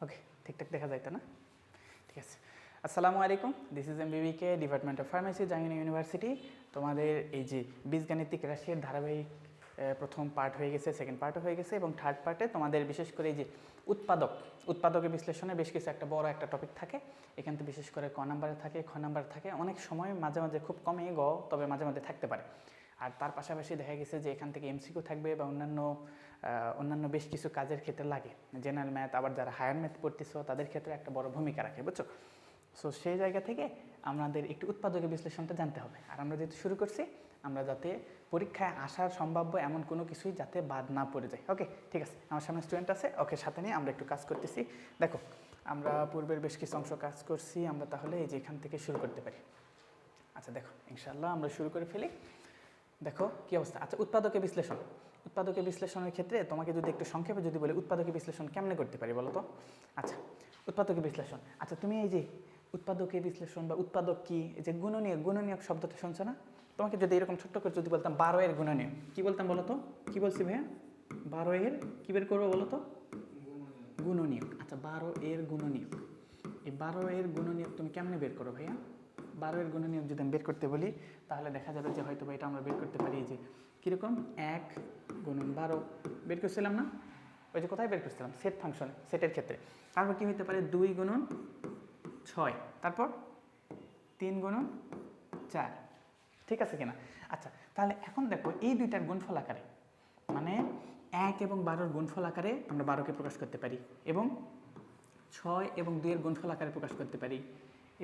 ওকে, ঠিকঠাক দেখা যায় তো না? ঠিক আছে। আসসালামু আলাইকুম, this is MBBK, department of pharmacy, Jahangirnagar university. তোমাদের এই যে বীজগাণিতিক রাশির ধারাবাহিক প্রথম পার্ট হয়ে গেছে, সেকেন্ড পার্টও হয়ে গেছে, এবং থার্ড পার্টে তোমাদের বিশেষ করে এই যে উৎপাদকের বিশ্লেষণে বেশ কিছু একটা বড় একটা টপিক থাকে। এখান থেকে বিশেষ করে ক নাম্বারে থাকে, খ নাম্বারে থাকে, অনেক সময় মাঝে মাঝে খুব কমে তবে মাঝে মাঝে থাকতে পারে। আর তার পাশাপাশি দেখা গেছে যে এখান থেকে এমসিকিউ থাকবে বা অন্যান্য বেশ কিছু কাজের ক্ষেত্রে লাগে। জেনারেল ম্যাথ, আবার যারা হায়ার ম্যাথ পড়তেছো তাদের ক্ষেত্রে একটা বড় ভূমিকা রাখে, বুঝছো? সো সেই জায়গা থেকে আমাদের একটু উৎপাদকের বিশ্লেষণটা জানতে হবে। আর আমরা যেহেতু শুরু করছি, আমরা যাতে পরীক্ষায় আসার সম্ভাব্য এমন কোনো কিছুই যাতে বাদ না পড়ে যায়। ওকে, ঠিক আছে। আমার সামনে স্টুডেন্ট আছে, ওকে সাথে নিয়ে আমরা একটু কাজ করতেছি। দেখো, আমরা পূর্বের বেশ কিছু অংশ কাজ করছি, আমরা তাহলে এই যে এখান থেকে শুরু করতে পারি। আচ্ছা দেখো, ইনশাআল্লাহ আমরা শুরু করে ফেলি। দেখো কী অবস্থা। আচ্ছা, উৎপাদকের বিশ্লেষণের ক্ষেত্রে তোমাকে যদি একটু সংক্ষেপে যদি বলে উৎপাদকের বিশ্লেষণ কেমনে করতে পারি বলো তো? আচ্ছা, উৎপাদকের বিশ্লেষণ, আচ্ছা তুমি এই যে উৎপাদকের বিশ্লেষণ বা উৎপাদক কি, এই যে গুণনীয়ক শব্দটা শুনছো না? তোমাকে যদি এরকম ছোট্ট করে যদি বলতাম 12 এর গুণনীয়ক, কী বলতাম বলো তো? কী বলছি ভাইয়া? 12 এর কী বের করবো বলো তো? গুণনীয়ক। আচ্ছা, 12 এর গুণনীয়ক, এই 12 এর গুণনীয়ক তুমি কেমনে বের করো ভাইয়া? 12 এর গুণনীয়ক যদি আমি বের করতে বলি, তাহলে দেখা যাবে যে হয়তো এটা আমরা বের করতে পারি যে কীরকম 1 গুণন 12 বের করছিলাম না? ওই যে কোথায় বের করছিলাম? সেট ফাংশন, সেটের ক্ষেত্রে। তারপর কী হতে পারে? 2 গুণন 6, তারপর 3 গুণন 4, ঠিক আছে কিনা? আচ্ছা, তাহলে এখন দেখো এই দুইটার গুণফল আকারে, মানে 1 এবং 12-র গুণফল আকারে আমরা 12কে প্রকাশ করতে পারি, এবং 6 এবং 2 এর গুণফল আকারে প্রকাশ করতে পারি,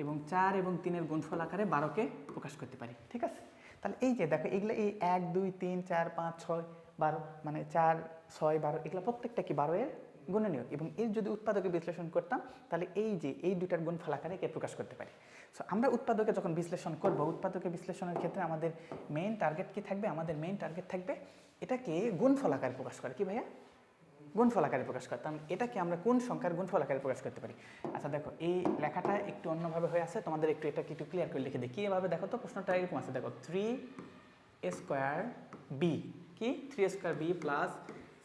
এবং 4 এবং 3-এর গুণফল আকারে 12কে প্রকাশ করতে পারি, ঠিক আছে? তাহলে এই যে দেখো, এগুলো এই 1 2 3 4 5 6 12, মানে 4 6 12, এগুলো প্রত্যেকটা কি 12 এর গুণনীয়ক। এবং এর যদি উৎপাদকে বিশ্লেষণ করতাম, তাহলে এই যে এই দুটার গুণফল আকারে কে প্রকাশ করতে পারি। সো আমরা উৎপাদকে যখন বিশ্লেষণ করব, উৎপাদকে বিশ্লেষণের ক্ষেত্রে আমাদের মেইন টার্গেট কি থাকবে? আমাদের মেইন টার্গেট থাকবে এটাকে গুণফল আকারে প্রকাশ করে। কি ভাইয়া? গুণফল আকারে প্রকাশ করতাম। এটাকে আমরা কোন সংখ্যার গুণফল আকারে প্রকাশ করতে পারি? আচ্ছা দেখো, এই লেখাটা একটু অন্যভাবে হয়ে আছে, তোমাদের এটাকে একটু ক্লিয়ার করে লিখে দিই। কীভাবে দেখো তো? প্রশ্নটা এরকম আছে, দেখো 3a² বি, কি 3a² B plus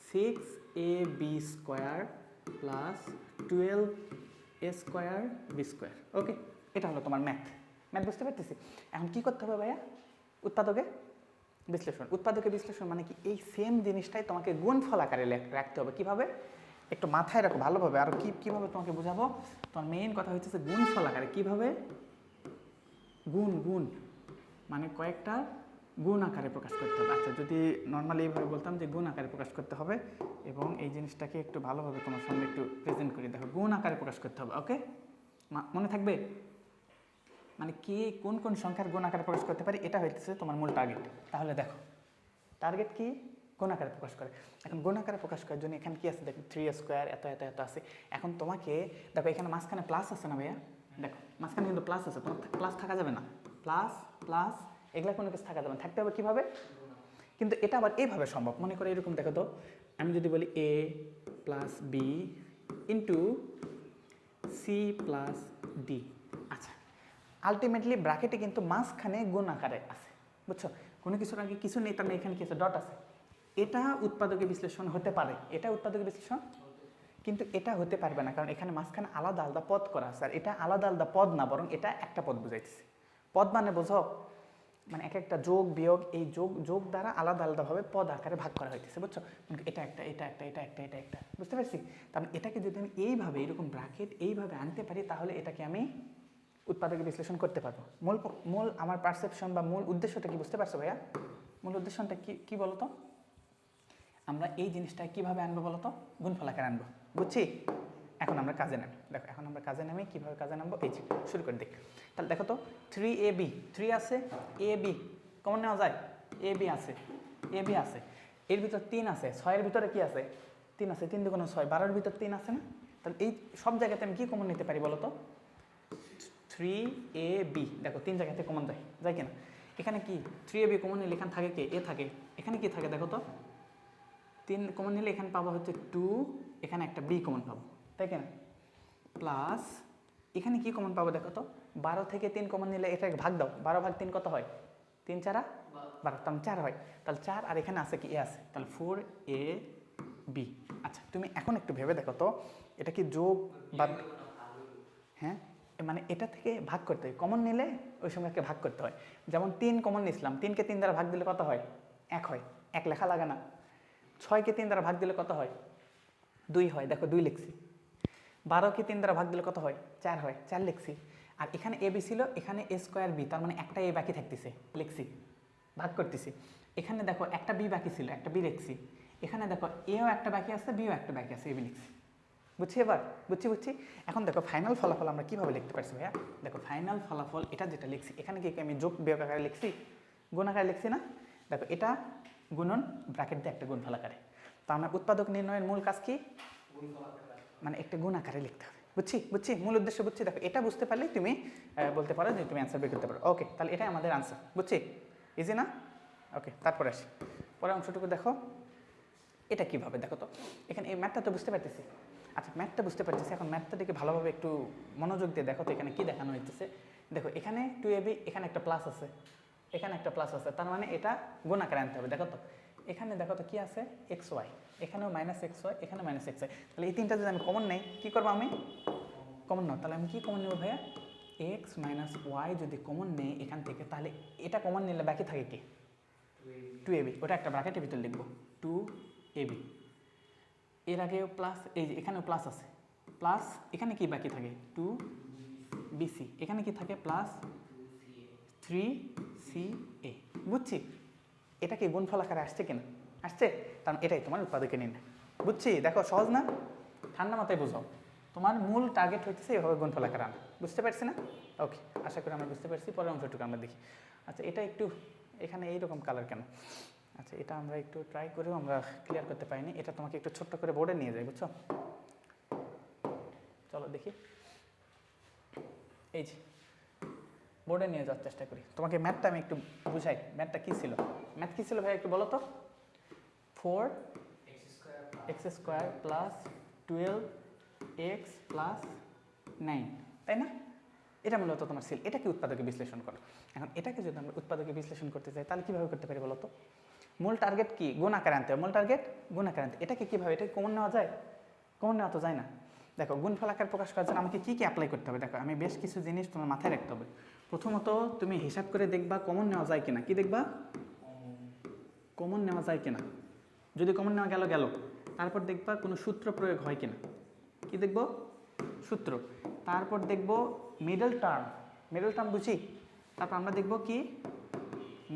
6ab² plus 12a² b²। ওকে, এটা হলো তোমার ম্যাথ বুঝতে পারতেছি। এখন কি করতে হবে ভাইয়া? উৎপাদকে বিশ্লেষণ মানে কি? এই সেম জিনিসটাই তোমাকে গুণফল আকারে রাখতে হবে। কিভাবে? একটু মাথায় রাখো ভালোভাবে। আর কীভাবে তোমাকে বোঝাবো? তোমার মেইন কথা হচ্ছে গুণফল আকারে। কীভাবে? গুণ মানে কয়েকটা গুণ আকারে প্রকাশ করতে হবে। আচ্ছা, যদি নর্মালি এইভাবে বলতাম যে গুণ আকারে প্রকাশ করতে হবে, এবং এই জিনিসটাকে একটু ভালোভাবে তোমার সামনে একটু প্রেজেন্ট করে দেখো, গুণ আকারে প্রকাশ করতে হবে। ওকে, মনে থাকবে? মানে কি কোন কোন সংখ্যার গুণ আকারে প্রকাশ করতে পারি, এটা হইতেছে তোমার মূল টার্গেট। তাহলে দেখো, টার্গেট কি? গুণ আকারে প্রকাশ করে। এখন গুণ আকারে প্রকাশ করার জন্য এখানে কি আছে? দেখো 3a² এত এত এত আছে। এখন তোমাকে দেখো, এখানে মাঝখানে প্লাস আছে না ভাইয়া? দেখো মাঝখানে কিন্তু প্লাস আছে, তোমার প্লাস থাকা যাবে না। প্লাস এগুলা কোনো কিছু থাকা যাবে না, থাকতে হবে কীভাবে? কিন্তু এটা আবার এইভাবে সম্ভব। মনে করে এরকম দেখো তো, আমি যদি বলি a plus b into c plus d. আচ্ছা, আলটিমেটলি ব্র্যাকেটে কিন্তু মাঝখানে গুণ আকারে আছে, বুঝছো? কোনো কিছুর আগে কিছু নেই, তার মানে এখানে কিছু ডট আছে। এটা উৎপাদকের বিশ্লেষণ হতে পারে, এটা উৎপাদকের বিশ্লেষণ, কিন্তু এটা হতে পারবে না, কারণ এখানে মাঝখানে আলাদা আলাদা পদ করা আছে। আর এটা আলাদা আলাদা পদ না, বরং এটা একটা পদ বুঝাইতেছে। পদ মানে বোঝো, মানে এক একটা যোগ বিয়োগ, এই যোগ দ্বারা আলাদা আলাদাভাবে পদ আকারে ভাগ করা হইতেছে, বুঝছো? এটা একটা, এটা একটা, এটা একটা, এটা একটা, বুঝতে পারছি? তার এটাকে যদি আমি এইভাবে এরকম ব্র্যাকেট এইভাবে আনতে পারি, তাহলে এটাকে আমি উৎপাদকে বিশ্লেষণ করতে পারবো। মূল আমার পারসেপশন বা মূল উদ্দেশ্যটা কি বুঝতে পারছো ভাইয়া? মূল উদ্দেশ্যটা কি বলতো? আমরা এই জিনিসটা কিভাবে আনবো বলতো? গুণফল আকারে আনবো, বুঝছি? এখন আমরা কাজে নামি। দেখো, এখন আমরা কাজে নামি। কীভাবে কাজে নামবো? এই যে শুরু করে দিই। তাহলে দেখো তো, 3ab, 3 আছে, ab কমন নেওয়া যায়, ab আছে, এর ভিতর 3 আছে, 6-এর ভিতরে কি আছে? 3 আছে, 3 2 6, 12-এর ভিতর 3 আছে না? তাহলে এই সব জায়গাতে আমি কি কমন নিতে পারি বলো তো? 3ab। দেখো 3 জায়গাতে কমন যায় কিনা? এখানে কি 3ab কমন নিলে এখানে থাকে কি? a থাকে। এখানে কি থাকে দেখো তো? 3 কমন নিলে এখানে পাবো হচ্ছে 2, এখানে একটা b কমন পাবো, তাই কিনা? প্লাস এখানে কি কমন পাবো দেখো তো? 12 থেকে 3 কমন নিলে এটাকে ভাগ দাও, 12 ভাগ 3 কত হয়? 3 4 12, তাহলে 4 হয়। তাহলে 4, আর এখানে আছে কি? a আছে, তাহলে 4ab। আচ্ছা, তুমি এখন একটু ভেবে দেখো তো, এটা কি যোগ বা হ্যাঁ, মানে এটা থেকে ভাগ করতে হয়, কমন নিলে ওই সংখ্যাকে ভাগ করতে হয়। যেমন 3 কমন নিছিলাম, 3কে 3 দ্বারা ভাগ দিলে কত হয়? 1 হয়, 1 লেখা লাগে না। 6কে 3 দ্বারা ভাগ দিলে কত হয়? 2 হয়, দেখো 2 লিখছি। 12কে 3 দ্বারা ভাগ দিলে কত হয়? 4 হয়, 4 লিখছি। আর এখানে এ বি ছিল, এখানে এ স্কোয়ার বি, তার মানে একটা এ বাকি থাকতেছে, লিখছি, ভাগ করতেছি। এখানে দেখো একটা বি বাকি ছিল, একটা বি লিখছি। এখানে দেখো এও একটা বাকি আছে, বিও একটা বাকি আছে, এ বি লিখছি। বুঝছি এবার? বুঝছি। এখন দেখো ফাইনাল ফলাফল আমরা কীভাবে লিখতে পারছি ভাইয়া? দেখো ফাইনাল ফলাফল এটা যেটা লিখছি, এখানে কি আমি যোগ বিয়োগ আকারে লিখছি, গুণ আকারে লিখছি না? দেখো এটা গুণন ব্র্যাকেট দিয়ে একটা গুণফল আকারে। তো আমরা উৎপাদক নির্ণয়ের মূল কাজ কি? মানে একটা গুণ আকারে লিখতে হবে। বুঝছি মূল উদ্দেশ্য বুঝছি। দেখো এটা বুঝতে পারলেই তুমি বলতে পারো যে তুমি অ্যান্সার বের করতে পারো। ওকে, তাহলে এটাই আমাদের আনসার। বুঝছি? ইজি না? ওকে, তারপরে আসি পরের অংশটুকু। দেখো এটা কীভাবে, দেখো তো এখানে এই ম্যাথটা তো বুঝতে পারতেছি। আচ্ছা, ম্যাথটা বুঝতে পারতেছি, এখন ম্যাথটা দেখে ভালোভাবে একটু মনোযোগ দিয়ে দেখো তো এখানে কী দেখানো হইতেছে। দেখো এখানে 2ab, এখানে একটা প্লাস আছে, এখানে একটা প্লাস আছে, তার মানে এটা গুণ আকারে আনতে হবে। দেখো তো এখানে দেখো তো কী আছে? এক্স ওয়াই, এখানেও মাইনাস এক্স ওয়াই, এখানে মাইনাস এক্স ওয়াই। তাহলে এই তিনটা যদি আমি কমন নেই, কী করবো আমি? কমন নাও। তাহলে আমি কী কমন নেব ভাইয়া? এক্স মাইনাস ওয়াই যদি কমন নেই এখান থেকে, তাহলে এটা কমন নিলে বাকি থাকে কি? 2ab, ওটা একটা ব্র্যাকেটের ভিতরে লিখবো, 2ab। এর আগেও প্লাস, এই যে এখানেও প্লাস আছে, প্লাস এখানে কি বাকি থাকে? 2bc, এখানে কি থাকে? Plus 3ca। বুঝছি? এটা কি গুণফল আকারে আসছে কিনা? আসছে, কারণ এটাই তোমার উৎপাদকে নির্ণয়। বুঝছি? দেখো সহজ না? ঠান্ডা মাথায় বোঝাও। তোমার মূল টার্গেট হইতেছে এভাবে গুণফল আকারে আনা। বুঝতে পারছি না? ওকে, আশা করি আমরা বুঝতে পারছি। পরের অংশটুকু আমরা দেখি। আচ্ছা, এটা একটু এখানে এইরকম কালার কেন? আচ্ছা, এটা আমরা একটু ট্রাই করেও আমরা ক্লিয়ার করতে পারিনি। এটা তোমাকে একটু ছোট্ট করে বোর্ডে নিয়ে যাই, বুঝছো? চলো দেখি, এই যে বোর্ডে নিয়ে যাওয়ার চেষ্টা করি। তোমাকে ম্যাথটা আমি একটু বুঝাই, ম্যাথটা কী ছিল? ম্যাথ কী ছিল ভাই একটু বলো তো? 4x square plus 12x plus 9, তাই না? এটা মূলত তোমার ছিল। এটাকে উৎপাদকে বিশ্লেষণ করো। এখন এটাকে যদি আমরা উৎপাদকে বিশ্লেষণ করতে চাই তাহলে কীভাবে করতে পারি বলো তো? মূল টার্গেট কি? গুণ আকারে আনতে হবে। মূল টার্গেট গুণ আকারে আনতে। এটাকে কীভাবে? এটাকে কমন নেওয়া যায়? কমন নেওয়া তো যায় না। দেখো গুণফল আকার প্রকাশ করার জন্য আমাকে কী কী অ্যাপ্লাই করতে হবে? দেখো আমি বেশ কিছু জিনিস তোমার মাথায় রাখতে হবে। প্রথমত তুমি হিসাব করে দেখবা কমন নেওয়া যায় কিনা। কি দেখবা? কমন নেওয়া যায় কিনা। যদি কমন নেওয়া গেল, তারপর দেখবা কোনো সূত্র প্রয়োগ হয় কিনা। কি দেখব? সূত্র। তারপর দেখব মিডল টার্ম বুঝি। তারপর আমরা দেখব কি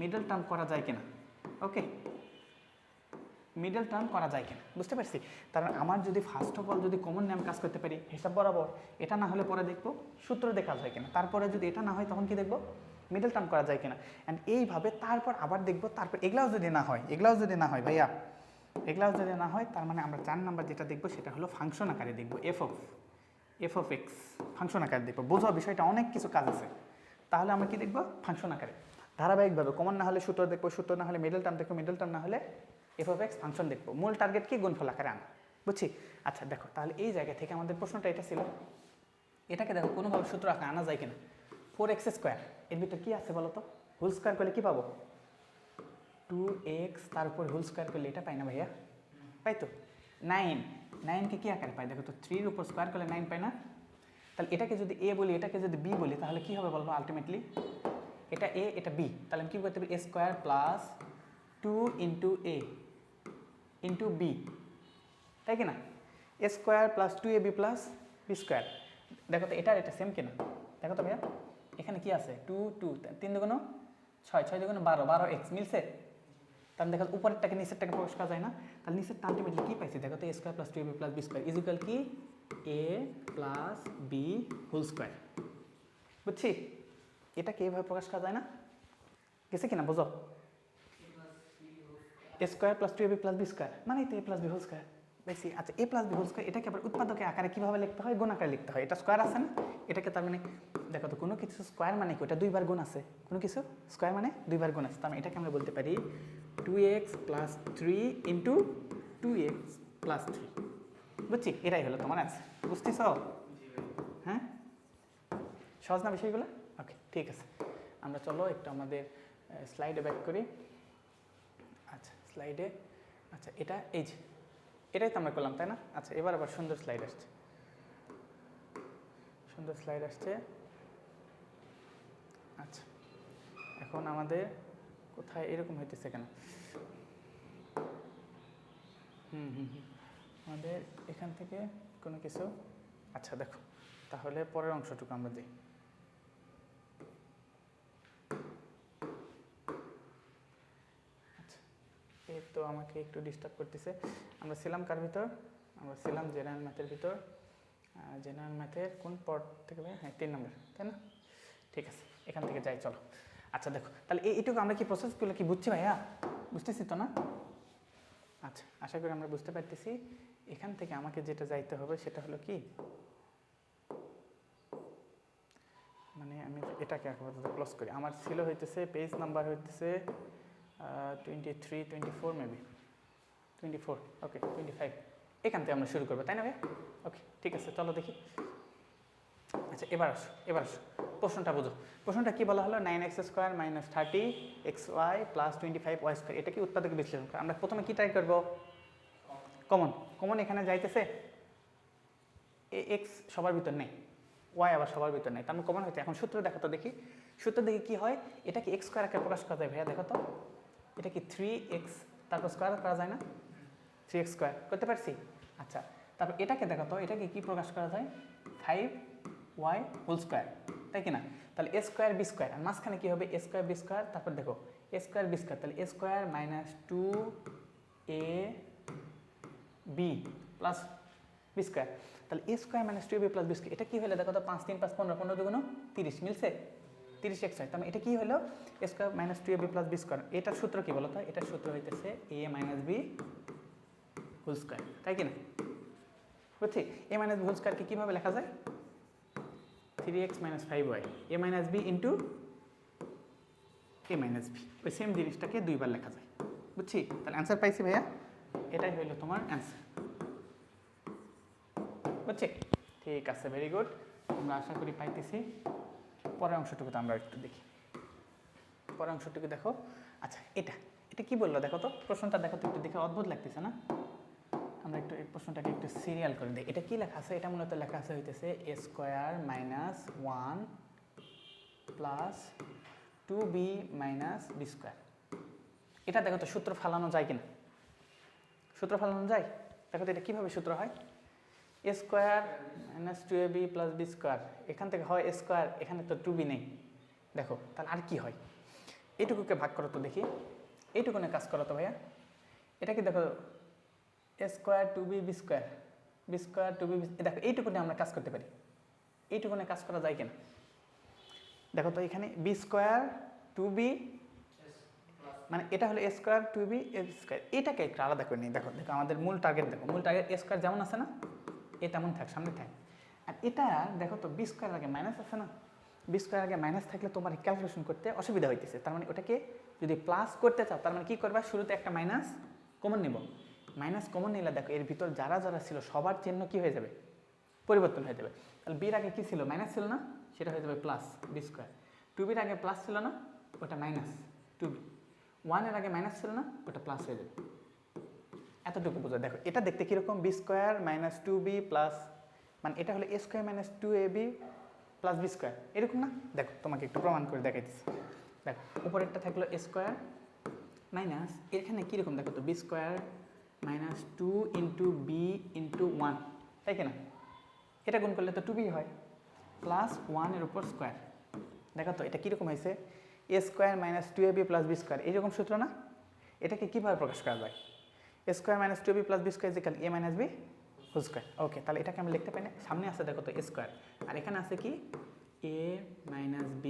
মিডল টার্ম করা যায় কিনা। ওকে, মিডল টার্ম করা যায় কিনা, বুঝতে পারছি? কারণ আমার যদি ফার্স্ট অফ অল যদি কমন নিয়ে আমি কাজ করতে পারি হিসাব বরাবর, এটা না হলে পরে দেখবো সূত্র দিয়ে কাজ হয় কিনা। তারপরে যদি এটা না হয় তখন কি দেখবো? মিডল টার্ম করা যায় কিনা। অ্যান্ড এইভাবে তারপর আবার দেখবো। তারপর এগুলাও যদি না হয় ভাইয়া, এগুলাও যদি না হয়, তার মানে আমরা 4 নাম্বার যেটা দেখবো সেটা হলো ফাংশন আকারে দেখবো। এফ অফ এক্স ফাংশন আকারে দেখবো। বোঝো বিষয়টা, অনেক কিছু কাজ আছে। তাহলে আমরা কি দেখবো? ফাংশন আকারে ধারাবাহিকভাবে। কমন না হলে সূত্র দেখবো, সূত্র না হলে মিডল টার্ম দেখবো, মিডল টার্ম না হলে এফ অফ এক্স ফাংশন দেখবো। মূল টার্গেট কি? গুণফল আকারে আনা। বুঝছি? আচ্ছা দেখো, তাহলে এই জায়গা থেকে আমাদের প্রশ্নটা এটা ছিল, এটাকে দেখো কোনোভাবে সূত্র আকারে আনা যায় কিনা। 4x স্কোয়ার, এর ভিতর কি আছে বলো তো? হোল স্কোয়ার করলে কি পাবো? 2x, তার উপর হোল স্কোয়ার করলে এটা পাই না ভাইয়া? পাই তো। 9কে কি আকারে পাই? দেখো তো 3 এর উপর স্কোয়ার করলে 9 পাই না? তাহলে এটাকে যদি a বলি, এটাকে যদি b বলি, তাহলে কি হবে বলবো? আলটিমেটলি এটা a, এটা b। তাহলে আমি কি করতে পারি? a square plus 2 into a into b, তাই কিনা? a square plus 2ab plus b square. দেখো তো এটা আর এটা সেম কিনা। দেখো তো ভাইয়া, এখানে কি আছে? 2 2, 3 দুগুণ 6, 6 দুগুণ 12, 12x মিলছে। তাহলে দেখো উপরেরটাকে নিচেরটাকে প্রকাশ করা যায় না। তাহলে নিচের আলটিমেটলি কি পাইছি? দেখো তো a square plus 2ab plus b square is equal কি? a plus b whole square. বুঝছি? এটাকে এইভাবে প্রকাশ করা যায় না? গেছে কিনা বোঝো? a square plus 2ab plus b square মানে তো a plus b whole square বেশি। আচ্ছা, a plus b whole square এটাকে আবার উৎপাদকের আকারে কীভাবে লিখতে হয়? গুণ আকারে লিখতে হয়। এটা স্কোয়ার আছে না, এটাকে তার মানে দেখো তো কোনো কিছু স্কোয়ার মানে কি? ওটা 2 বার গুণ আছে। কোনো কিছু স্কোয়ার মানে 2 বার গুণ আছে। তার মানে এটাকে আমরা বলতে পারি 2x plus 3 into 2x plus 3। বুঝছি? এটাই হলো তোমার অ্যান্সার। বুঝতেছ? হ্যাঁ, সহজ না বিষয়গুলো? ওকে, ঠিক আছে। আমরা চলো একটু আমাদের স্লাইডে ব্যাক করি। আচ্ছা, স্লাইডে, আচ্ছা এটা এই যে এটাই তো আমরা করলাম, তাই না? আচ্ছা, এবার আবার সুন্দর স্লাইড আসছে। সুন্দর স্লাইড আসছে। আচ্ছা, এখন আমাদের কোথায় এরকম হইতেছে কেন? আমাদের এখান থেকে কোনো কিছু, আচ্ছা দেখো, তাহলে পরের অংশটুকু আমরা দিই। আচ্ছা, এই তো আমাকে একটু ডিস্টার্ব করতেছে। আমরা ছিলাম কার ভিতর? আমরা ছিলাম জেনারেল ম্যাথের ভিতর। জেনারেল ম্যাথের কোন পদ থেকে? হ্যাঁ, 3 নম্বর, তাই না? ঠিক আছে, এখান থেকে যাই, চলো। আচ্ছা দেখো, তাহলে এইটুকু আমরা কি প্রসেসগুলো কি বুঝছি ভাইয়া? বুঝতেছি তো না? আচ্ছা, আশা করি আমরা বুঝতে পারতেছি। এখান থেকে আমাকে যেটা যাইতে হবে সেটা হলো কি, মানে আমি এটাকে আপাতত ক্লোজ করি। আমার ছিল হইতেছে পেজ নাম্বার হইতেছে 23, 24 মেবি 24, ওকে 25। এখান থেকে আমরা শুরু করবো, তাই না ভাই? ওকে, ঠিক আছে, চলো দেখি। আচ্ছা, এবার আসো প্রশ্নটা বুঝো। প্রশ্নটা কি বলা হলো? 9x² - 30xy + 25y²। এটা কি উৎপাদক বিশ্লেষণ? আমরা প্রথমে কি ট্রাই করবো? কমন এখানে যাইতেছে। এক্স সবার ভিতর নেই, ওয়াই আবার সবার ভিতর নেই, তার মানে কমন হয়েছে। এখন সূত্র দেখো তো দেখি, সূত্র দেখি কি হয়। এটা কি x² আকারে প্রকাশ করা যায় ভাইয়া? দেখো তো, এটা কি 3x তারপর স্কোয়ার করা যায় না? 3x² করতে পারছি। আচ্ছা, তারপর এটাকে দেখো তো, এটাকে কি প্রকাশ করা যায়? 5y² তাই কি না? তাহলে a² b², আর মাঝখানে কি হবে? a² b², তারপর দেখো a² b², তাহলে a² - 2ab প্লাস b²। তাহলে a² - 2ab প্লাস b², এটা কি হলো দেখো তো? 5 3 5 15, 15 দুগুণ 30, মিলছে? 30x হয়। তার মানে এটা কি হলো? a² - 2ab plus b²। এটার সূত্র কি বলো তো? এটার সূত্র হইতেছে a - b² তাই কি না? বুঝছি? a - b² কে কীভাবে লেখা যায়? 3x - 5y a - b into a - b। ওই সেম জিনিসটাকে দুইবার লেখা যায়, বুঝছি? তাহলে অ্যান্সার পাইছি ভাইয়া, এটাই হইলো তোমার অ্যান্সার, বুঝছি? ঠিক আছে, ভেরি গুড, আমরা আশা করি পাইতেছি। পরের অংশটুকু তো আমরা একটু দেখি। পরের অংশটুকু দেখো। আচ্ছা, এটা কি বললো দেখো তো? প্রশ্নটা দেখো তো, একটু দেখে অদ্ভুত লাগতেছে না? আমরা একটু এই প্রশ্নটাকে একটু সিরিয়াল করে দিই। এটা কি লেখা আছে? এটা মূলত লেখা আছে হইতেছে a² - 1 প্লাস 2b - b²। এটা দেখো তো সূত্র ফালানো যায় কিনা? সূত্র ফালানো যায়? দেখো তো এটা কীভাবে সূত্র হয়? a² - 2ab প্লাস b², এখান থেকে হয় a², এখানে তো 2b নেই। দেখো তাহলে আর কি হয়? এইটুকুকে ভাগ করো তো দেখি, এইটুকুনে কাজ করো তো ভাইয়া। এটা কি দেখো a² 2b b², b² 2b, দেখো এইটুকুনে আমরা কাজ করতে পারি। এইটুকুনে কাজ করা যায় কিনা দেখো তো। এখানে b² 2b, মানে এটা হলো a² 2b a²। এটাকে একটু আলাদা করে নিই। দেখো আমাদের মূল টার্গেট, দেখো মূল টার্গেট a² যেমন আছে না, এ তেমন থাক, সামনে থাক। আর এটা দেখো তো b² আগে মাইনাস আছে না, b² আগে মাইনাস থাকলে তোমার ক্যালকুলেশন করতে অসুবিধা হইতেছে। তার মানে ওটাকে যদি প্লাস করতে চাও, তার মানে কি করবা? শুরুতে একটা মাইনাস কমন নিব। মাইনাস কমন নিলে দেখো এর ভিতর যারা যারা ছিল সবার চিহ্ন কি হয়ে যাবে? পরিবর্তন হয়ে যাবে। তাহলে বির আগে কি ছিল? মাইনাস ছিল না, সেটা হয়ে যাবে প্লাস b²। 2bর আগে প্লাস ছিল না, ওটা মাইনাস 2b। 1-এর আগে মাইনাস ছিল না, ওটা প্লাস হয়ে যাবে। এতটুকু বোঝা। দেখো এটা দেখতে কীরকম? b² - 2b প্লাস, মানে এটা হলো a² - 2ab প্লাস b², এরকম না? দেখো তোমাকে একটু প্রমাণ করে দেখাইতেছি। দেখো উপরেরটা থাকলো a² মাইনাস, এখানে কীরকম দেখো তো? b² - 2 ইন্টু b ইন্টু 1 তাই কিনা? এটা গুণ করলে তো 2b হয়, প্লাস 1-এর উপর স্কোয়ার। দেখো তো এটা কীরকম হয়েছে? a² - 2ab প্লাস b², এইরকম সূত্র না? এটাকে কীভাবে প্রকাশ করা যায়? a² - 2ab plus b² = a - b²। ওকে, তাহলে এটাকে আমি লিখতে পারি না? সামনে আছে দেখো তো a², আর এখানে আছে কি a - b²।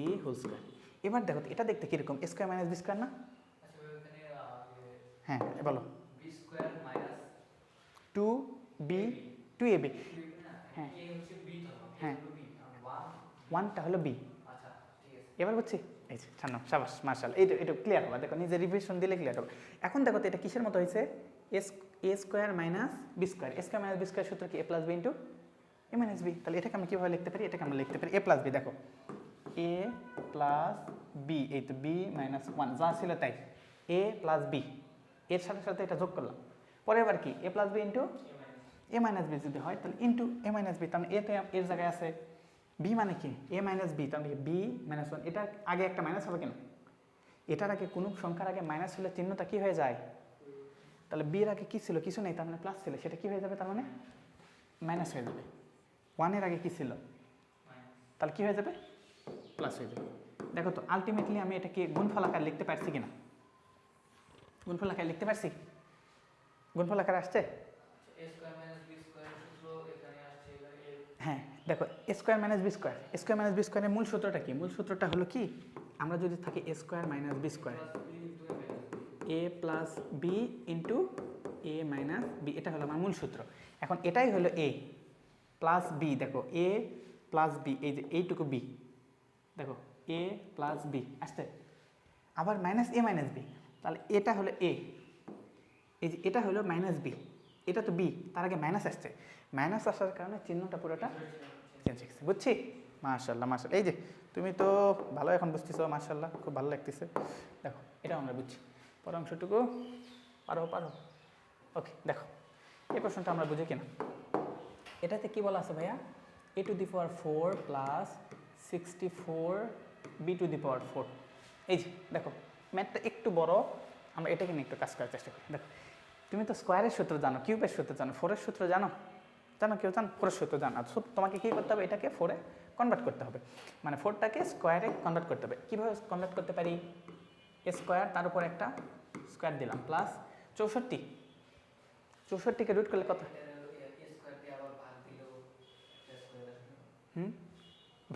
এবার দেখো তো এটা দেখতে কীরকম? a² - b² না? হ্যাঁ বলো। b² - 2b 2ab, হ্যাঁ হ্যাঁ, 1টা হলো b। এবার বুঝছি? এই যে ছাড়ো, সাবাস, মার্শাল্লাহ, এটা ক্লিয়ার হবে। দেখো নিজে রিভিশন দিলে ক্লিয়ার হবে। এখন দেখো তো এটা কিসের মতো হয়েছে? a² - b²। a² - b² সূত্র কি? a plus b into a minus b। তাহলে এটাকে আমি কীভাবে লিখতে পারি? এটাকে আমরা লিখতে পারি a প্লাস b। দেখো a প্লাস b, এই তো b - 1 যা ছিল তাই, a প্লাস b, এর সাথে সাথে এটা যোগ করলাম। পরে আবার কি? a plus b into a minus b যদি হয়, তাহলে ইন্টু a মাইনাস b, তার মানে এ তো এর জায়গায় আছে, বি মানে কি এ মাইনাস বি, তার মানে বি মাইনাস ওয়ান, এটার আগে একটা মাইনাস হবে কেন? এটার আগে কোনো সংখ্যার আগে মাইনাস হলে চিহ্নটা কী হয়ে যায়? তাহলে বির আগে কী ছিল? কিছু নেই, তার মানে প্লাস ছিল, সেটা কী হয়ে যাবে? তার মানে মাইনাস হয়ে যাবে। ওয়ানের আগে কী ছিল? তাহলে কী হয়ে যাবে? প্লাস হয়ে যাবে। দেখো তো আলটিমেটলি আমি এটাকে গুণফল আকারে লিখতে পারছি কিনা? গুণফল আকারে লিখতে পারছি? গুণফল আকারে আসছে? হ্যাঁ দেখো এ square minus B square, a square minus B স্কোয়ারের মূল সূত্রটা কি? মূল সূত্রটা হলো কি, আমরা যদি থাকি এ square minus B square, a plus b into a minus B, এটা হলো আমার মূল সূত্র। এখন এটাই হলো এ প্লাস বি, দেখো এ প্লাস বি, এই যে এইটুকু বি, দেখো এ প্লাস বি আসছে, আবার মাইনাস এ মাইনাস বি, তাহলে এটা হলো এ, এই যে এটা হলো মাইনাস বি, এটা তো বি, তার আগে মাইনাস আসছে, মাইনাস আসার কারণে চিহ্নটা পুরোটা চেঞ্জ হচ্ছে, বুঝছি? মাশাআল্লাহ মাশাআল্লাহ, এই যে তুমি তো ভালো এখন বুঝতেছো, মাশাআল্লাহ খুব ভালো লাগতেছে। দেখো এটাও আমরা বুঝছি, পর অংশটুকু পারো পারো। ওকে দেখো এই প্রশ্নটা আমরা বুঝি কিনা, এটাতে কি বলা আছে ভাইয়া? A to the power 4 plus 64 b to the power 4। এই যে দেখো ম্যাথটা একটু বড়, আমরা এটাকে নিয়ে একটু কাজ করার চেষ্টা করি। দেখো তুমি তো স্কোয়ারের সূত্র জানো, কিউবের সূত্র জানো, 4-এর সূত্র জানো, জানো কেউ জানো? 4-এর সূত্র জানো, আর তোমাকে কী করতে হবে? এটাকে 4-এ কনভার্ট করতে হবে, মানে 4টাকে স্কোয়ারে কনভার্ট করতে হবে। কীভাবে কনভার্ট করতে পারি? স্কোয়ার তার উপর একটা স্কোয়ার দিলাম প্লাস 64, 64কে রুট করলে কত?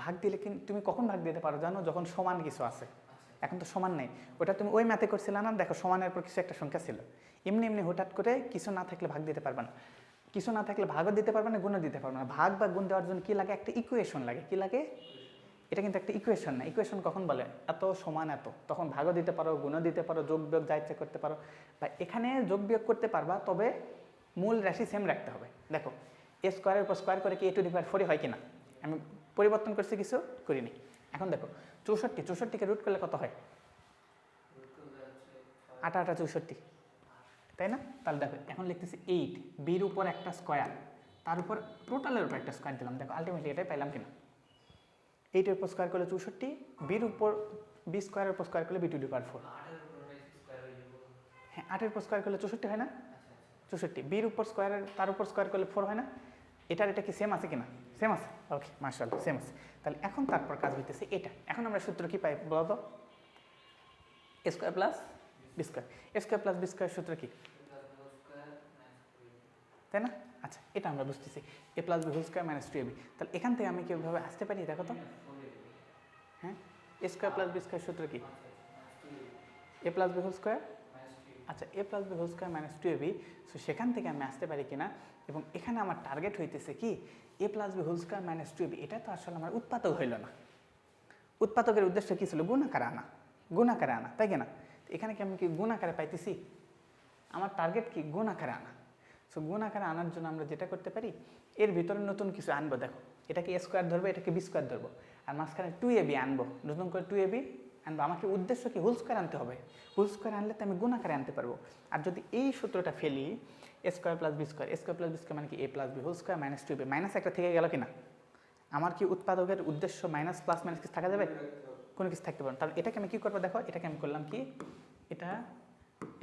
ভাগ দিলে কিন্তু তুমি কখন ভাগ দিতে পারো জানো? যখন সমান কিছু আছে। এখন তো সমান নেই, ওটা তুমি ওই ম্যাথে করছিলে না, দেখো সমানের পর কিছু একটা সংখ্যা ছিল, এমনি এমনি হঠাৎ করে কিছু না থাকলে ভাগ দিতে পারবে না, কিছু না থাকলে ভাগও দিতে পারবে না, গুণও দিতে পারবে না। ভাগ বা গুণ দেওয়ার জন্য কী লাগে? একটা ইকুয়েশন লাগে। কী লাগে? এটা কিন্তু একটা ইকুয়েশন না, ইকুয়েশন কখন বলে? এত সমান এত, তখন ভাগও দিতে পারো, গুণও দিতে পারো, যোগ বিয়োগ যা ইচ্ছা করতে পারো, বা এখানে যোগ বিয়োগ করতে পারবা, তবে মূল রাশি সেম রাখতে হবে। দেখো এ স্কোয়ারের উপর স্কোয়ার করে কি এ টু দি পাওয়ার 4 হয় কিনা? আমি পরিবর্তন করছি, কিছু করিনি। এখন দেখো 64কে রুট করলে কত হয়? 8 8 64, তাই না? তাহলে দেখো এখন লিখতেছি 8, বির উপর একটা স্কোয়ার, তার উপর টোটালের উপর একটা স্কোয়ার দিলাম, দেখো আলটিমেটলি এটাই পাইলাম কিনা? 8-এর উপর স্কোয়ার করলে 64, বির উপর বি স্কোয়ারের উপর স্কোয়ার করলে বি টু দি পাওয়ার 4। হ্যাঁ 8-এর উপর স্কোয়ার করলে 64 হয় না? 64, বির উপর স্কোয়ারের তার উপর স্কোয়ার করলে 4 হয় না? এটার এটা কি সেম আছে কিনা? সেম আছে, ওকে মাশাআল্লাহ সেম আছে। তাহলে এখন তারপর কাজ হইতেছে এটা, এখন আমরা সূত্র কি পাই বলো তো? A square plus B square, a square plus B square সূত্র কি, তাই না? আচ্ছা এটা আমরা বুঝতেছি, a plus b whole square minus 2ab। তাহলে এখান থেকে আমি কীভাবে আসতে পারি দেখো তো? হ্যাঁ a square plus B square সূত্র কি? A plus b whole square, আচ্ছা a plus b whole square minus 2ab। So সেখান থেকে আমি আসতে পারি কিনা, এবং এখানে আমার টার্গেট হইতেছে কি a plus b whole square minus 2ab। এটা তো আসলে আমার উৎপাদক হইল না, উৎপাদকের উদ্দেশ্য কী ছিল? গুণাকারে আনা, গুণাকারে আনা, তাই কিনা? এখানে কি আমি কি গুণাকারে পাইতেছি? আমার টার্গেট কি গুণাকারে আনা। সো গুণাকারে আনার জন্য আমরা যেটা করতে পারি, এর ভিতরে নতুন কিছু আনবো। দেখো এটাকে এ স্কোয়ার ধরবো, এটাকে বি স্কোয়ার ধরবো, আর মাঝখানে 2ab আনবো, নতুন করে 2ab আনবো। আমাকে উদ্দেশ্য কি হোল স্কোয়ার আনতে হবে, হোল স্কোয়ার আনলে তো আমি গুণাকারে আনতে পারবো। আর যদি এই সূত্রটা ফেলি, a square plus B square, a square plus B square মানে কি a plus b whole square minus 2ab, minus একটা থেকে গেল কিনা? আমার কি উৎপাদকের উদ্দেশ্য মাইনাস প্লাস মাইনাস কিছু থাকা যাবে? কোনো কিছু থাকতে পারবে। তাহলে এটাকে আমি কী করবো দেখো, এটাকে আমি করলাম কি, এটা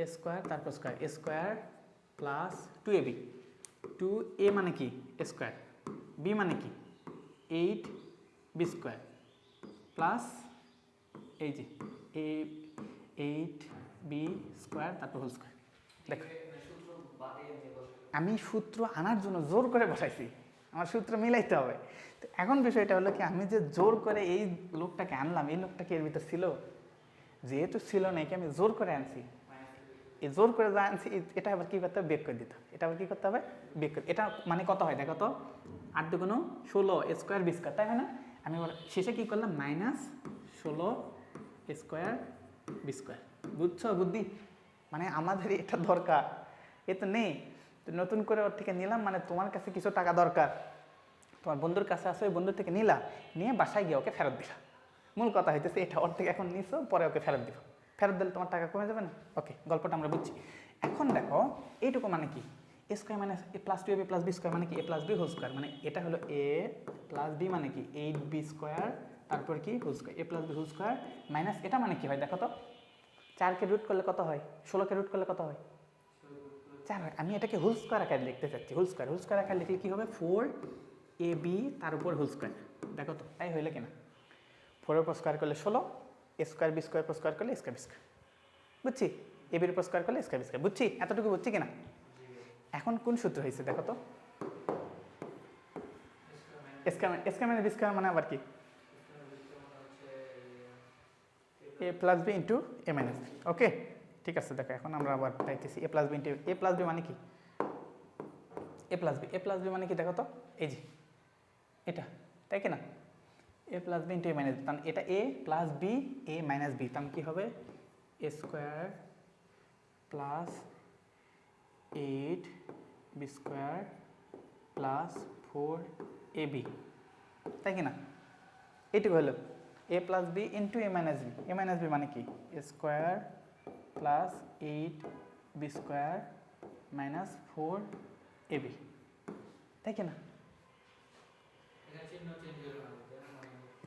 এ স্কোয়ার তারপর square, a square plus 2ab, 2a মানে কি এ স্কোয়ার, বি মানে কি 8b স্কোয়ার, প্লাস এই যে 8b স্কোয়ার তারপর হোল স্কোয়ার। দেখো আমি সূত্র আনার জন্য জোর করে বসাইছি, আমার সূত্র মিলাইতে হবে। তো এখন বিষয়টা হলো কি, আমি যে জোর করে এই লোকটাকে আনলাম, এই লোকটা কি এর ভিতর ছিল? যেহেতু ছিল না, একে আমি জোর করে আনছি, এই জোর করে যা আনছি এটা আবার কী করতে হবে? বেক করে দিতে হবে। এটা আবার কী করতে হবে? বেক করে। এটা মানে কত হয় দেখো তো, 8 দুগুণ 16 স্কোয়ার বি স্কোয়ার, তাই হয় না? আমি শেষে কী করলাম? Minus 16 square B square. বুঝছো বুদ্ধি? মানে আমাদের এটা দরকার, এ তো নেই, তো নতুন করে ওর থেকে নিলাম, মানে তোমার কাছে কিছু টাকা দরকার, তোমার বন্ধুর কাছে আসো, ওই বন্ধুর থেকে নিলা, নিয়ে বাসায় গিয়ে ওকে ফেরত দিলা। মূল কথা হইতেছে এটা, ওর থেকে এখন নিছো, পরে ওকে ফেরত দিবা, ফেরত দিলে তোমার টাকা কমে যাবে না? ওকে গল্পটা আমরা বুঝছি। এখন দেখো এইটুকু মানে কি, a square minus A plus two A B plus B square মানে কি a plus b whole square, মানে এটা হলো এ প্লাস বি মানে কি 8b স্কোয়ার তারপর কি হোল square a plus b whole square minus এটা মানে কি হয় দেখো তো, 4কে রুট করলে কত হয়, 16কে রুট করলে কত হয় 4 হয়। আমি এটাকে হোল স্কোয়ার আকারে লিখতে চাচ্ছি, হোল স্কোয়ার আকারে লিখলে কি হবে 4ab তার উপর হোল স্কোয়ার। দেখো তো তাই হইলে কিনা, 4 উপর স্কোয়ার করলে 16, এ স্কোয়ার বি স্কোয়ার উপর স্কোয়ার করলে স্কোয়ার বি স্কোয়ার, বুঝছি, এ বির উপর স্কোয়ার করলে স্কোয়ার বি স্কোয়ার, বুঝছি, এতটুকু বুঝছি কিনা। এখন কোন সূত্র হয়েছে দেখো তো, স্কোয়ার মাইনাস বি স্কোয়ার মানে আবার কি a plus b into a minus B. ওকে ঠিক আছে, দেখো এখন আমরা আবার পাইতেছি এ plus b into a plus B মানে কি এ প্লাস বি মানে কি দেখো তো, এই যে এটা, তাই কি না, a plus b into a minus b, তাহলে এটা a plus b a minus b, তাহলে কি হবে a square plus 8b square plus 4ab, তাই কি না, এইটুকু হলো a plus b into a minus b মানে কি a square plus 8b square minus 4ab, তাই কি না।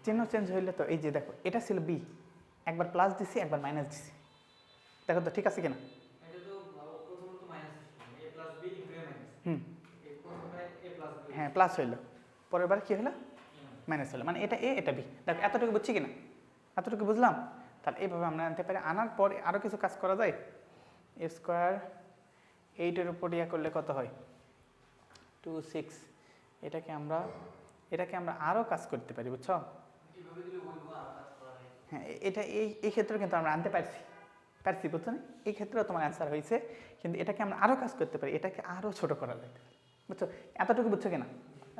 চিহ্ন চেঞ্জ হইলে তো এই যে দেখো এটা ছিল বি, একবার প্লাস দিছি একবার মাইনাস দিছি, দেখো তো ঠিক আছে কিনা। হ্যাঁ প্লাস হইলো, পরের বার কি হলো মাইনাস হলো, মানে এটা এ এটা বি, দেখো এতটুকু বুঝছি কিনা, এতটুকু বুঝলাম। তাহলে এইভাবে আমরা আনতে পারি, আনার পর আরও কিছু কাজ করা যায়, এ স্কোয়ার 8-এর উপর ইয়া করলে কত হয় 2 6, এটাকে আমরা আরও কাজ করতে পারি, বুঝছো। হ্যাঁ এটা এই ক্ষেত্রে কিন্তু আমরা আনতে পারছি বুঝছো না, এই ক্ষেত্রেও তোমার অ্যান্সার হয়েছে, কিন্তু এটাকে আমরা আরও কাজ করতে পারি, এটাকে আরও ছোটো করা যায়, বুঝছো, এতটুকু বুঝছো কিনা,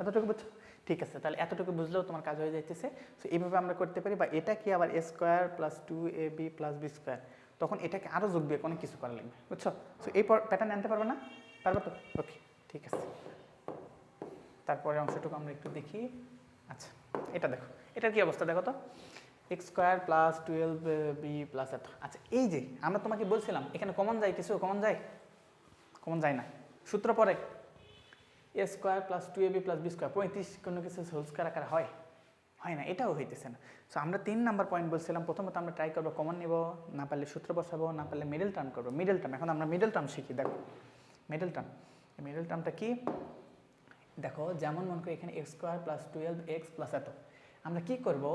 এতটুকু বুঝছো, ঠিক আছে, তাহলে এতটুকু বুঝলেও তোমার কাজ হয়ে যাইতেছে। সো এইভাবে আমরা করতে পারি, বা এটা কি আবার a square plus 2ab plus B square, তখন এটাকে আরও যোগ দিয়ে অনেক কিছু করা লাগবে, বুঝছো। সো এই প্যাটার্ন আনতে পারবে না, পারবো তো, ওকে ঠিক আছে। তারপরে অংশটুকু আমরা একটু দেখি, আচ্ছা এটা দেখো, এটার কি অবস্থা দেখো তো, x square plus 12b plus এত। আচ্ছা এই যে আমরা তোমাকে বলছিলাম এখানে কমন যায়, কিছু কমন যায় না, সূত্র পরে a square plus 2ab plus B square 35 কোনো কিছু হোল স্কোয়ার আকার হয় না, এটাও হইতেছে না। সো আমরা 3 নাম্বার পয়েন্ট বলছিলাম, প্রথমত আমরা ট্রাই করবো কমন নিব, না পারলে সূত্র বসাবো, না পারলে মিডল টার্ম করবো। মিডল টার্ম, এখন আমরা মিডল টার্ম শিখি, দেখো মিডল টার্মটা কি দেখো, যেমন মনে করি এখানে x square plus 12x plus এত, আমরা কি করব,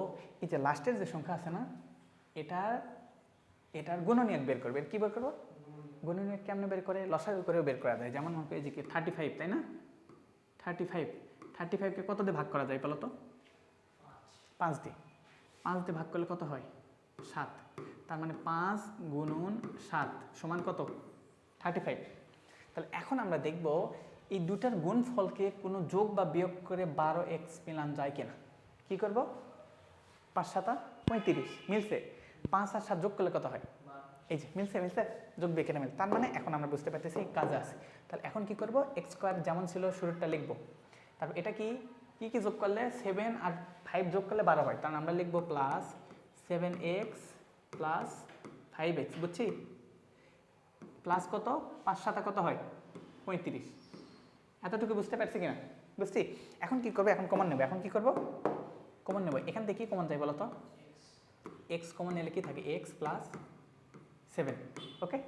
এই যে লাস্টের যে সংখ্যা আছে না, এটার গুণনীয়ক বের করবে, কি বের করবো, গুণনীয়ক কেমনে বের করে, লসাগু করেও বের করা যায়। যেমন মনে করি এই যে কি 35, তাই না, 35কে কত দিয়ে ভাগ করা যায় বলো তো, 5 দিয়ে ভাগ করলে কত হয় 7, তার মানে 5 গুণন 7 সমান কত 35। তাহলে এখন আমরা দেখব এই দুটার গুণফলকে কোনো যোগ বা বিয়োগ করে 12x মিলান যায় কিনা। কি করব, 5 7 35 মিলছে, 5 আর 7 যোগ করলে কত হয়, এই যে মিলছে, যোগ বিয়োগ কেটে মিলছে, তার মানে এখন আমরা বুঝতে পারতেছি কাজে আছে। তাহলে এখন কি করব, এক্স স্কোয়ার যেমন ছিল শুরুটা লিখবো, তারপর এটা কি যোগ করলে 7 আর 5 যোগ করলে 12 হয়, তাহলে আমরা লিখবো প্লাস 7x প্লাস 5x, বুঝছি, প্লাস কত 5 7 কত হয় 35, এতটুকু বুঝতে পারছি কিনা, বুঝছি। এখন কি করবো, এখন কমন নেবো, এখান থেকে কি কমন যায় বলো তো, এক্স কমন নিলে কি থাকে এক্স প্লাস 7, ওকে।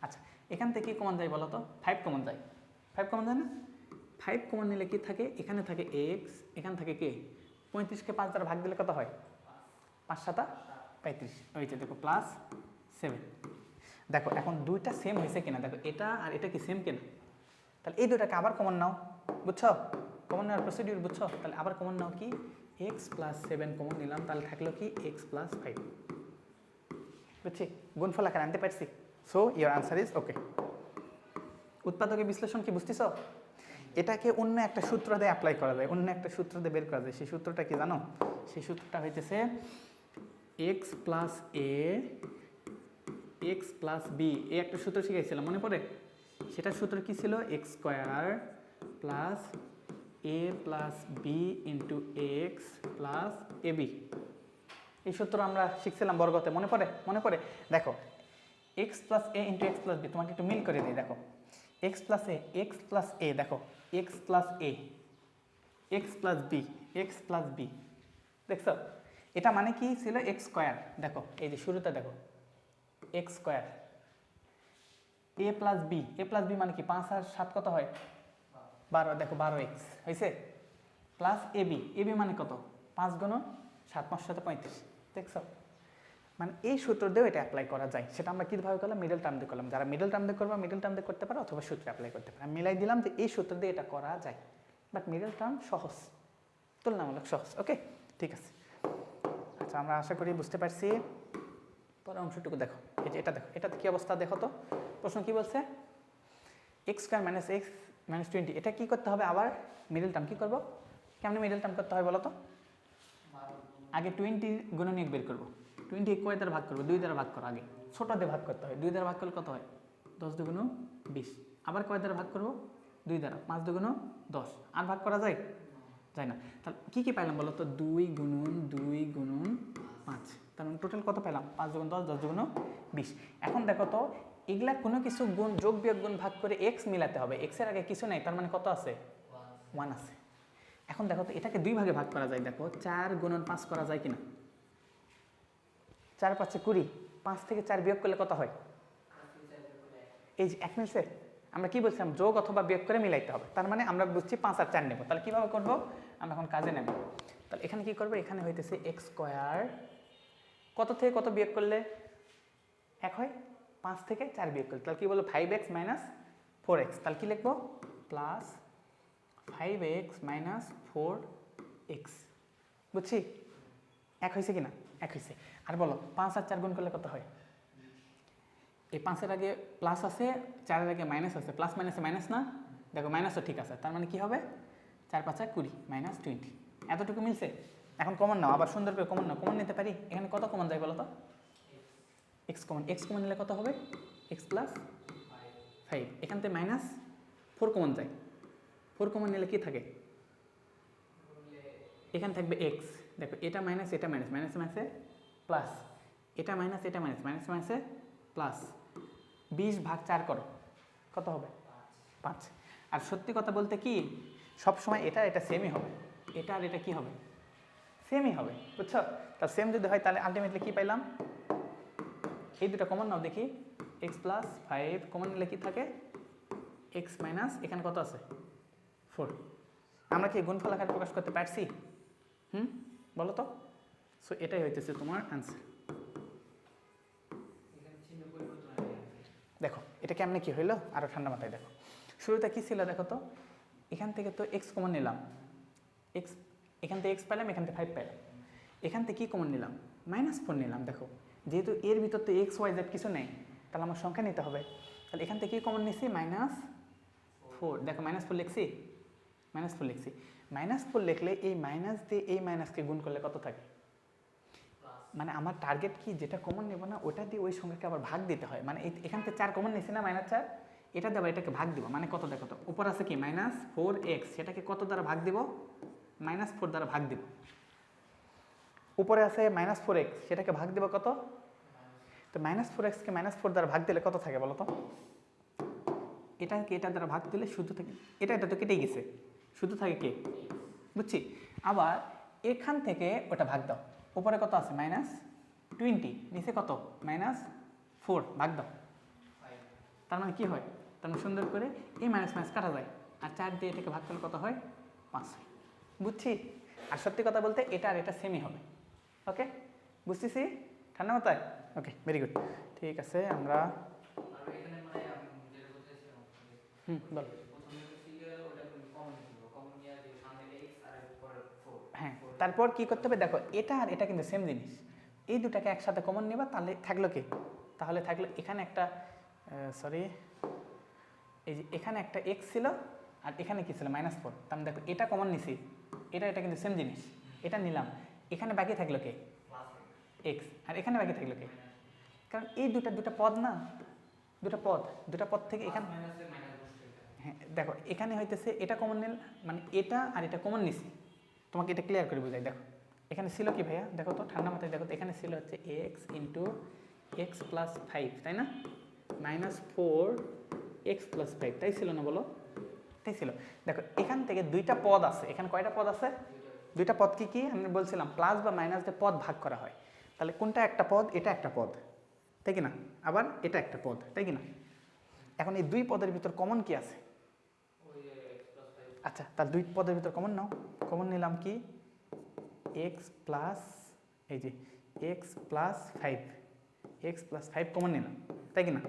আচ্ছা এখান থেকে কি কমন যায় বলো তো, 5 কমন যায় না, 5 কমন নিলে কি থাকে, এখানে থাকে এক্স, এখানে থাকে কে 35কে 5 দ্বারা ভাগ দিলে কত হয় 5 7 35, হয়েছে দেখো প্লাস 7। দেখো এখন দুইটা সেম হয়েছে কিনা, দেখো এটা আর এটা কি সেম কিনা, তাহলে এই দুটাকে আবার কমন নাও, বুঝছো, কমন নেওয়ার প্রসিডিউর বুঝছো, তাহলে আবার কমন নাও, কি এক্স প্লাস 7 কমন নিলাম, তাহলে থাকলো কি এক্স প্লাস 5, বুঝছি, গুণফল আকারে আনতে পারছি। So your answer is okay. উৎপাদকের বিশ্লেষণ কি বুঝতেছ, এটাকে অন্য একটা সূত্র দিয়ে অ্যাপ্লাই করা যায়, অন্য একটা সূত্র দিয়ে বের করা যায়। সেই সূত্রটা কি জানো, সেই সূত্রটা হইতেছে এক্স প্লাস এ এক্স প্লাস বি, এই একটা সূত্র শিখাইছিলাম মনে পড়ে, সেটার সূত্র কি ছিল, x square plus a plus b into x plus a b. এই সূত্র আমরা শিখছিলাম বর্গতে, মনে পড়ে। দেখো x plus a into x plus b, তোমাকে একটু মিল করে দিই, দেখো এক্স প্লাস এ দেখো এক্স প্লাস এ এক্স প্লাস বি দেখছো, এটা মানে কি ছিল এক্স স্কোয়ার। দেখো এই যে শুরুতে দেখো x square a plus B মানে কি 5 আর 7 কত হয় 12, দেখো 12 এক্স হয়েছে, প্লাস এবি মানে কত 5 গুণ 7 5 7 35 দেখছো। মানে এই সূত্র দিয়েও এটা অ্যাপ্লাই করা যায়, সেটা আমরা কীভাবে করলাম মিডল টার্ম দিয়ে করলাম। যারা মিডল টার্ম দিয়ে করবা মিডল টার্ম দিয়ে করতে পারো, অথবা সূত্র অ্যাপ্লাই করতে পারো। আমি মিলাই দিলাম যে এই সূত্র দিয়ে এটা করা যায়, বাট মিডল টার্ম সহজ, তুলনামূলক সহজ। ওকে ঠিক আছে, আচ্ছা আমরা আশা করি বুঝতে পারছি। পরের অংশটুকু দেখো, এই যে এটা দেখো, এটাতে কী অবস্থা দেখো তো। প্রশ্ন কী বলছে, x square minus x minus 20, এটা কী করতে হবে আবার মিডল টার্ম কী করবো, কেমন মিডল টার্ম করতে হয় বলো তো। আগে 20 গুণনীয়ক বের করবো, 20 কয় দ্বারা ভাগ করবো, 2 দ্বারা ভাগ করো। আগে ছোটো দিয়ে ভাগ করতে হয়, 2 দ্বারা ভাগ করলে কত হয় 10 দুগুণ 20। আবার কয় দ্বারা ভাগ করবো 2 দ্বারা, 5 দুগুণ 10। আর ভাগ করা যায় যায় না। তাহলে কী কী পাইলাম বলো তো, 2 গুণন 5, তার মানে টোটাল কত পেলাম 5 দুগুণ 10 10 দুগুণ 20। এখন দেখো তো এগুলা কোনো কিছু গুণ যোগ বিয়োগ গুণ ভাগ করে এক্স মিলাতে হবে, এক্সের আগে কিছু নেই, তার মানে কত আছে 1 আছে। এখন দেখো তো এটাকে 2 ভাগে ভাগ করা যায়, দেখো 4 গুণন 5 করা যায় কিনা, 4 5 20, 5 থেকে 4 বিয়োগ করলে কত হয়, এই যে 1 মিলছে। আমরা কি বলছিলাম যোগ অথবা বিয়োগ করে মিলাইতে হবে, তার মানে আমরা বুঝছি 5 আর 4 নেব। তাহলে কীভাবে করবো, আমরা এখন কাজে নেব। তাহলে এখানে কি করবো, এখানে হইতেছে এক্স স্কোয়ার, কত থেকে কত বিয়োগ করলে 1 হয়, 5 থেকে 4 বিয়োগ করলে, তাহলে কী বলবো 5x মাইনাস 4x। তাহলে কী লিখবো প্লাস 5x মাইনাস 4x, বুঝছি 1 হয়েছে কিনা, 1 হয়েছে। আর বলো 5 আর 4 গুণ করলে কত হয়, এই 5-এর আগে প্লাস আছে, 4-এর আগে মাইনাস আছে, প্লাস মাইনাসে মাইনাস না, দেখো মাইনাসও ঠিক আছে, তার মানে কি হবে 4 5 20 মাইনাস 20, এতটুকু মিলছে। এখন কমন নাও, আবার সুন্দর করে কমন নাও, কমন নিতে পারি। এখানে কত কমন যায় বলো তো, এক্স কমন নিলে কত হবে এক্স প্লাস 5, এখান থেকে মাইনাস 4 কমন যায়, 4 কমন নিলে কি থাকে, এখানে থাকবে এক্স, দেখো এটা মাইনাস মাইনাসে প্লাস, এটা মাইনাস মাইনাসে প্লাস, 20 ভাগ 4 করো কত হবে 5। আর সত্যি কথা বলতে কি সবসময় এটা সেমই হবে, এটা আর এটা কি হবে সেমই হবে, বুঝছো। তা সেম যদি হয় তাহলে আলটিমেটলি কি পাইলাম, এই দুটো কমন নাও দেখি, এক্স প্লাস 5 কমন নিলে কি থাকে এক্স মাইনাস, এখানে কত আছে 4। আমরা কি গুণফল আকারে প্রকাশ করতে পারছি, বলো তো। সো এটাই হইতেছে তোমার অ্যান্সার। দেখো এটা কেমনে কি হইলো, আরও ঠান্ডা মাথায় দেখো। শুরুতে কি ছিল দেখো তো, এখান থেকে তো এক্স কমন নিলাম, এক্স এখান থেকে এক্স পাইলাম, এখান থেকে 5 পাইলাম, এখান থেকে কী কমন নিলাম -4 নিলাম। দেখো যেহেতু এর ভিতর তো এক্স ওয়াই জেড কিছু নেই, তাহলে আমার সংখ্যা নিতে হবে। তাহলে এখান থেকে কী কমন নিছি -4, দেখো -4 লিখছি, -4 লিখলে এই মাইনাস দিয়ে এই মাইনাসকে গুণ করলে কত থাকে, মানে আমার টার্গেট কি যেটা কমন নেব না ওটা দিয়ে ওই সংখ্যাকে আবার ভাগ দিতে হয়। মানে এখান থেকে 4 কমন নিছি না, -4, এটা দেবো এটাকে ভাগ দিব, মানে কত দেখো তো উপর আছে কি -4x, সেটাকে কত দ্বারা ভাগ দিব -4 দ্বারা ভাগ দিব। উপরে আছে -4x, সেটাকে ভাগ দিব কত, তো -4x কে -4 দ্বারা ভাগ দিলে কত থাকে বলো তো, এটাকে এটা দ্বারা ভাগ দিলে শুধু থাকে এটা তো কেটেই গেছে, শুধু থাকে কে, বুঝছি। আবার এখান থেকে ওটা ভাগ দাও, উপরে কত আছে -20, নিচে কত -4, ভাগ দাও, তার মানে কি হয়, তার মানে সুন্দর করে এই মাইনাস কাটা যায়, আর 4 দিয়ে এটাকে ভাগ করলে কত হয় 5 হয়, বুঝছি। আর সত্যি কথা বলতে এটা আর এটা সেমই হবে। ওকে বুঝতেছি ঠান্ডা মাথায়, ওকে ভেরি গুড, ঠিক আছে। আমরা বল, হ্যাঁ তারপর কি করতে হবে দেখো, এটা আর এটা কিন্তু সেম জিনিস, এই দুটাকে একসাথে কমন নেবা, তাহলে থাকলো কি, তাহলে থাকলো এখানে একটা সরি এই যে এখানে একটা এক্স ছিল আর এখানে কি ছিল -4, তার মানে দেখো এটা কমন নিছি, এটা কিন্তু সেম জিনিস, এটা নিলাম, এখানে বাকি থাকলো কে এক্স, আর এখানে বাকি থাকলো কে, কারণ এই দুটা পদ না, দুটা পদ থেকে এখানে, হ্যাঁ দেখো এখানে হইতেছে এটা কমন নিল, মানে এটা আর এটা কমন নিছি, তোমাকে এটা ক্লিয়ার করে বুঝাই। দেখো এখানে ছিল কি ভাইয়া, দেখো তো ঠান্ডা মাথায় দেখো তো, এখানে ছিল হচ্ছে এক্স ইন্টু এক্স প্লাস 5, তাই না, -4 এক্স প্লাস ফাইভ, তাই ছিল না বলো? তাই ছিল। দেখো এখান থেকে দুইটা পদ আছে, এখানে কয়টা পদ আছে? দুইটা পদ কি কি আমি বলছিলাম, প্লাস বা মাইনাস দিয়ে পদ ভাগ করা হয়। তাহলে কোনটা একটা পদ? এটা একটা পদ, তাই কি না? আবার এটা একটা পদ, তাই কি না? এখন এই দুই পদের ভিতর কমন কি আছে? আচ্ছা, তাহলে দুই পদের ভিতর কমন নাও। কমন নিলাম কি? এক্স প্লাস, এই যে x plus five, x plus five common নিলাম, তাই কি না?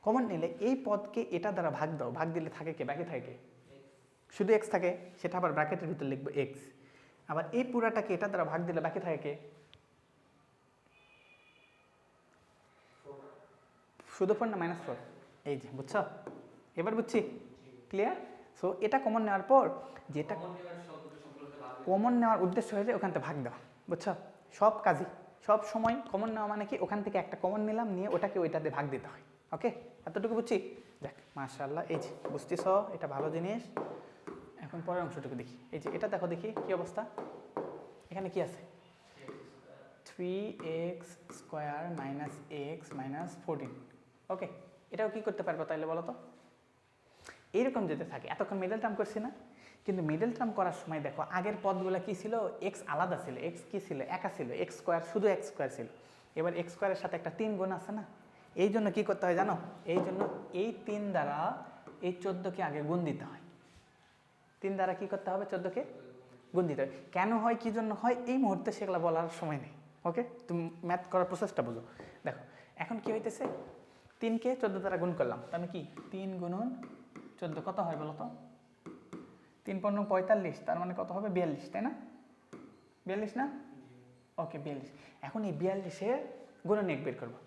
কমন নিলে এই পদকে এটা দ্বারা ভাগ দাও, ভাগ দিলে থাকে কে? বাকি থাকে শুধু এক্স থাকে, সেটা আবার ব্র্যাকেটের ভিতর লিখবো এক্স। আবার এই পুরাটাকে এটা দ্বারা ভাগ দিলে বাকি থাকে কে? শুধু 4 না -4? এই যে বুঝছো, এবার বুঝছি, ক্লিয়ার? সো এটা কমন নেওয়ার পর, যেটা কমন নেওয়ার উদ্দেশ্য হয়েছে ওখান থেকে ভাগ দেওয়া, বুঝছো? সব কাজই, সব সময় কমন নেওয়া মানে কি, ওখান থেকে একটা কমন নিলাম, নিয়ে ওটাকে ওইটাতে ভাগ দিতে হয়। ওকে, এতটুকু বুঝছি? দেখ মাশাআল্লাহ, এই যে বুঝতেছ, এটা ভালো জিনিস। এখন পরের অংশটুকু দেখি। এই যে এটা দেখো, দেখি কি অবস্থা। এখানে কি আছে? 3x square minus x minus 14। ওকে, এটাও কি করতে পারবো তাইলে বলো তো? এইরকম যেতে থাকে। এতক্ষণ মিডল টার্ম করছি না? কিন্তু মিডল টার্ম করার সময় দেখো আগের পদগুলো কি ছিল? এক্স আলাদা ছিল, এক্স কি ছিল? একা ছিল, এক্স স্কোয়ার, শুধু এক্স স্কোয়ার ছিল। এবার এক্স স্কোয়ারের সাথে একটা 3 গুণ আছে না? এই জন্য কি করতে হয় জানো? এই জন্য এই 3 দ্বারা এই 14কে আগে গুণ দিতে হয়। 3 দ্বারা কি করতে হবে? 14কে গুণ দিতে হয়। কেন হয়, কি জন্য হয়, এই মুহূর্তে সেগুলো বলার সময় নেই। ওকে, তুমি ম্যাথ করার প্রসেসটা বুঝো। দেখো এখন কি হইতেছে, 3কে 14 দ্বারা গুণ করলাম, তাহলে কি 3 গুণন 14 কত হয় বলো তো? 3 পনেরো 45, তার মানে কত হবে? 42, তাই না? 42 না? ওকে 42। এখন এই 42-এর গুণনীয়ক বের করবো।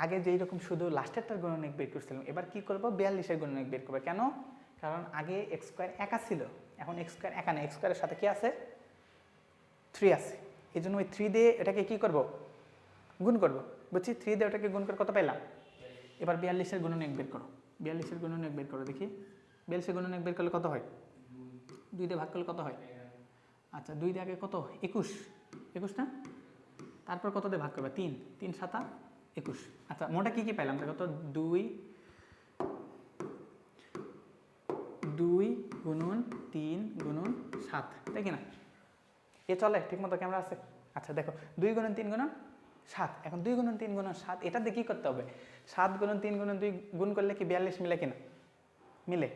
আগে যেই রকম শুধু লাস্টেরটার গুণনীয়ক বের করছিলাম, এবার কি করব? 42-এর গুণনীয়ক বের করবো। কেন? কারণ আগে এক্স স্কোয়ার একা ছিল, এখন এক্স স্কোয়ার একা নেই, এক্স স্কোয়ারের সাথে কি আছে? 3 আছে। এই জন্য ওই 3 দিয়ে এটাকে কি করব? গুণ করব। বুঝছি? 3 দিয়ে ওটাকে গুণ করে কত পাইলাম? এবার 42-এর গুণনীয়ক বের করো। 42-এর গুণনীয়ক বের করো দেখি। 42-এর গুণনীয়ক বের করলে কত হয়? 2 দিয়ে ভাগ করলে কত হয়? আচ্ছা 2 দিয়ে আগে কত? 21, 21 না? তারপর কত দিয়ে ভাগ করবে? 3, 3 7 21। আচ্ছা মোটা কি কি পাইলাম দেখো তো? 2 গুণন 3 গুণন 7, তাই কি না? এ চলে ঠিক মতো? ক্যামেরা আছে? আচ্ছা দেখো 2 গুণন 3 গুণন 7। এখন 2 গুণন 3 গুণন 7, এটা দিয়ে কী করতে হবে? 7 গুণন 3 গুণন 2 গুণ করলে কি 42 মিলে কিনা? মিলে।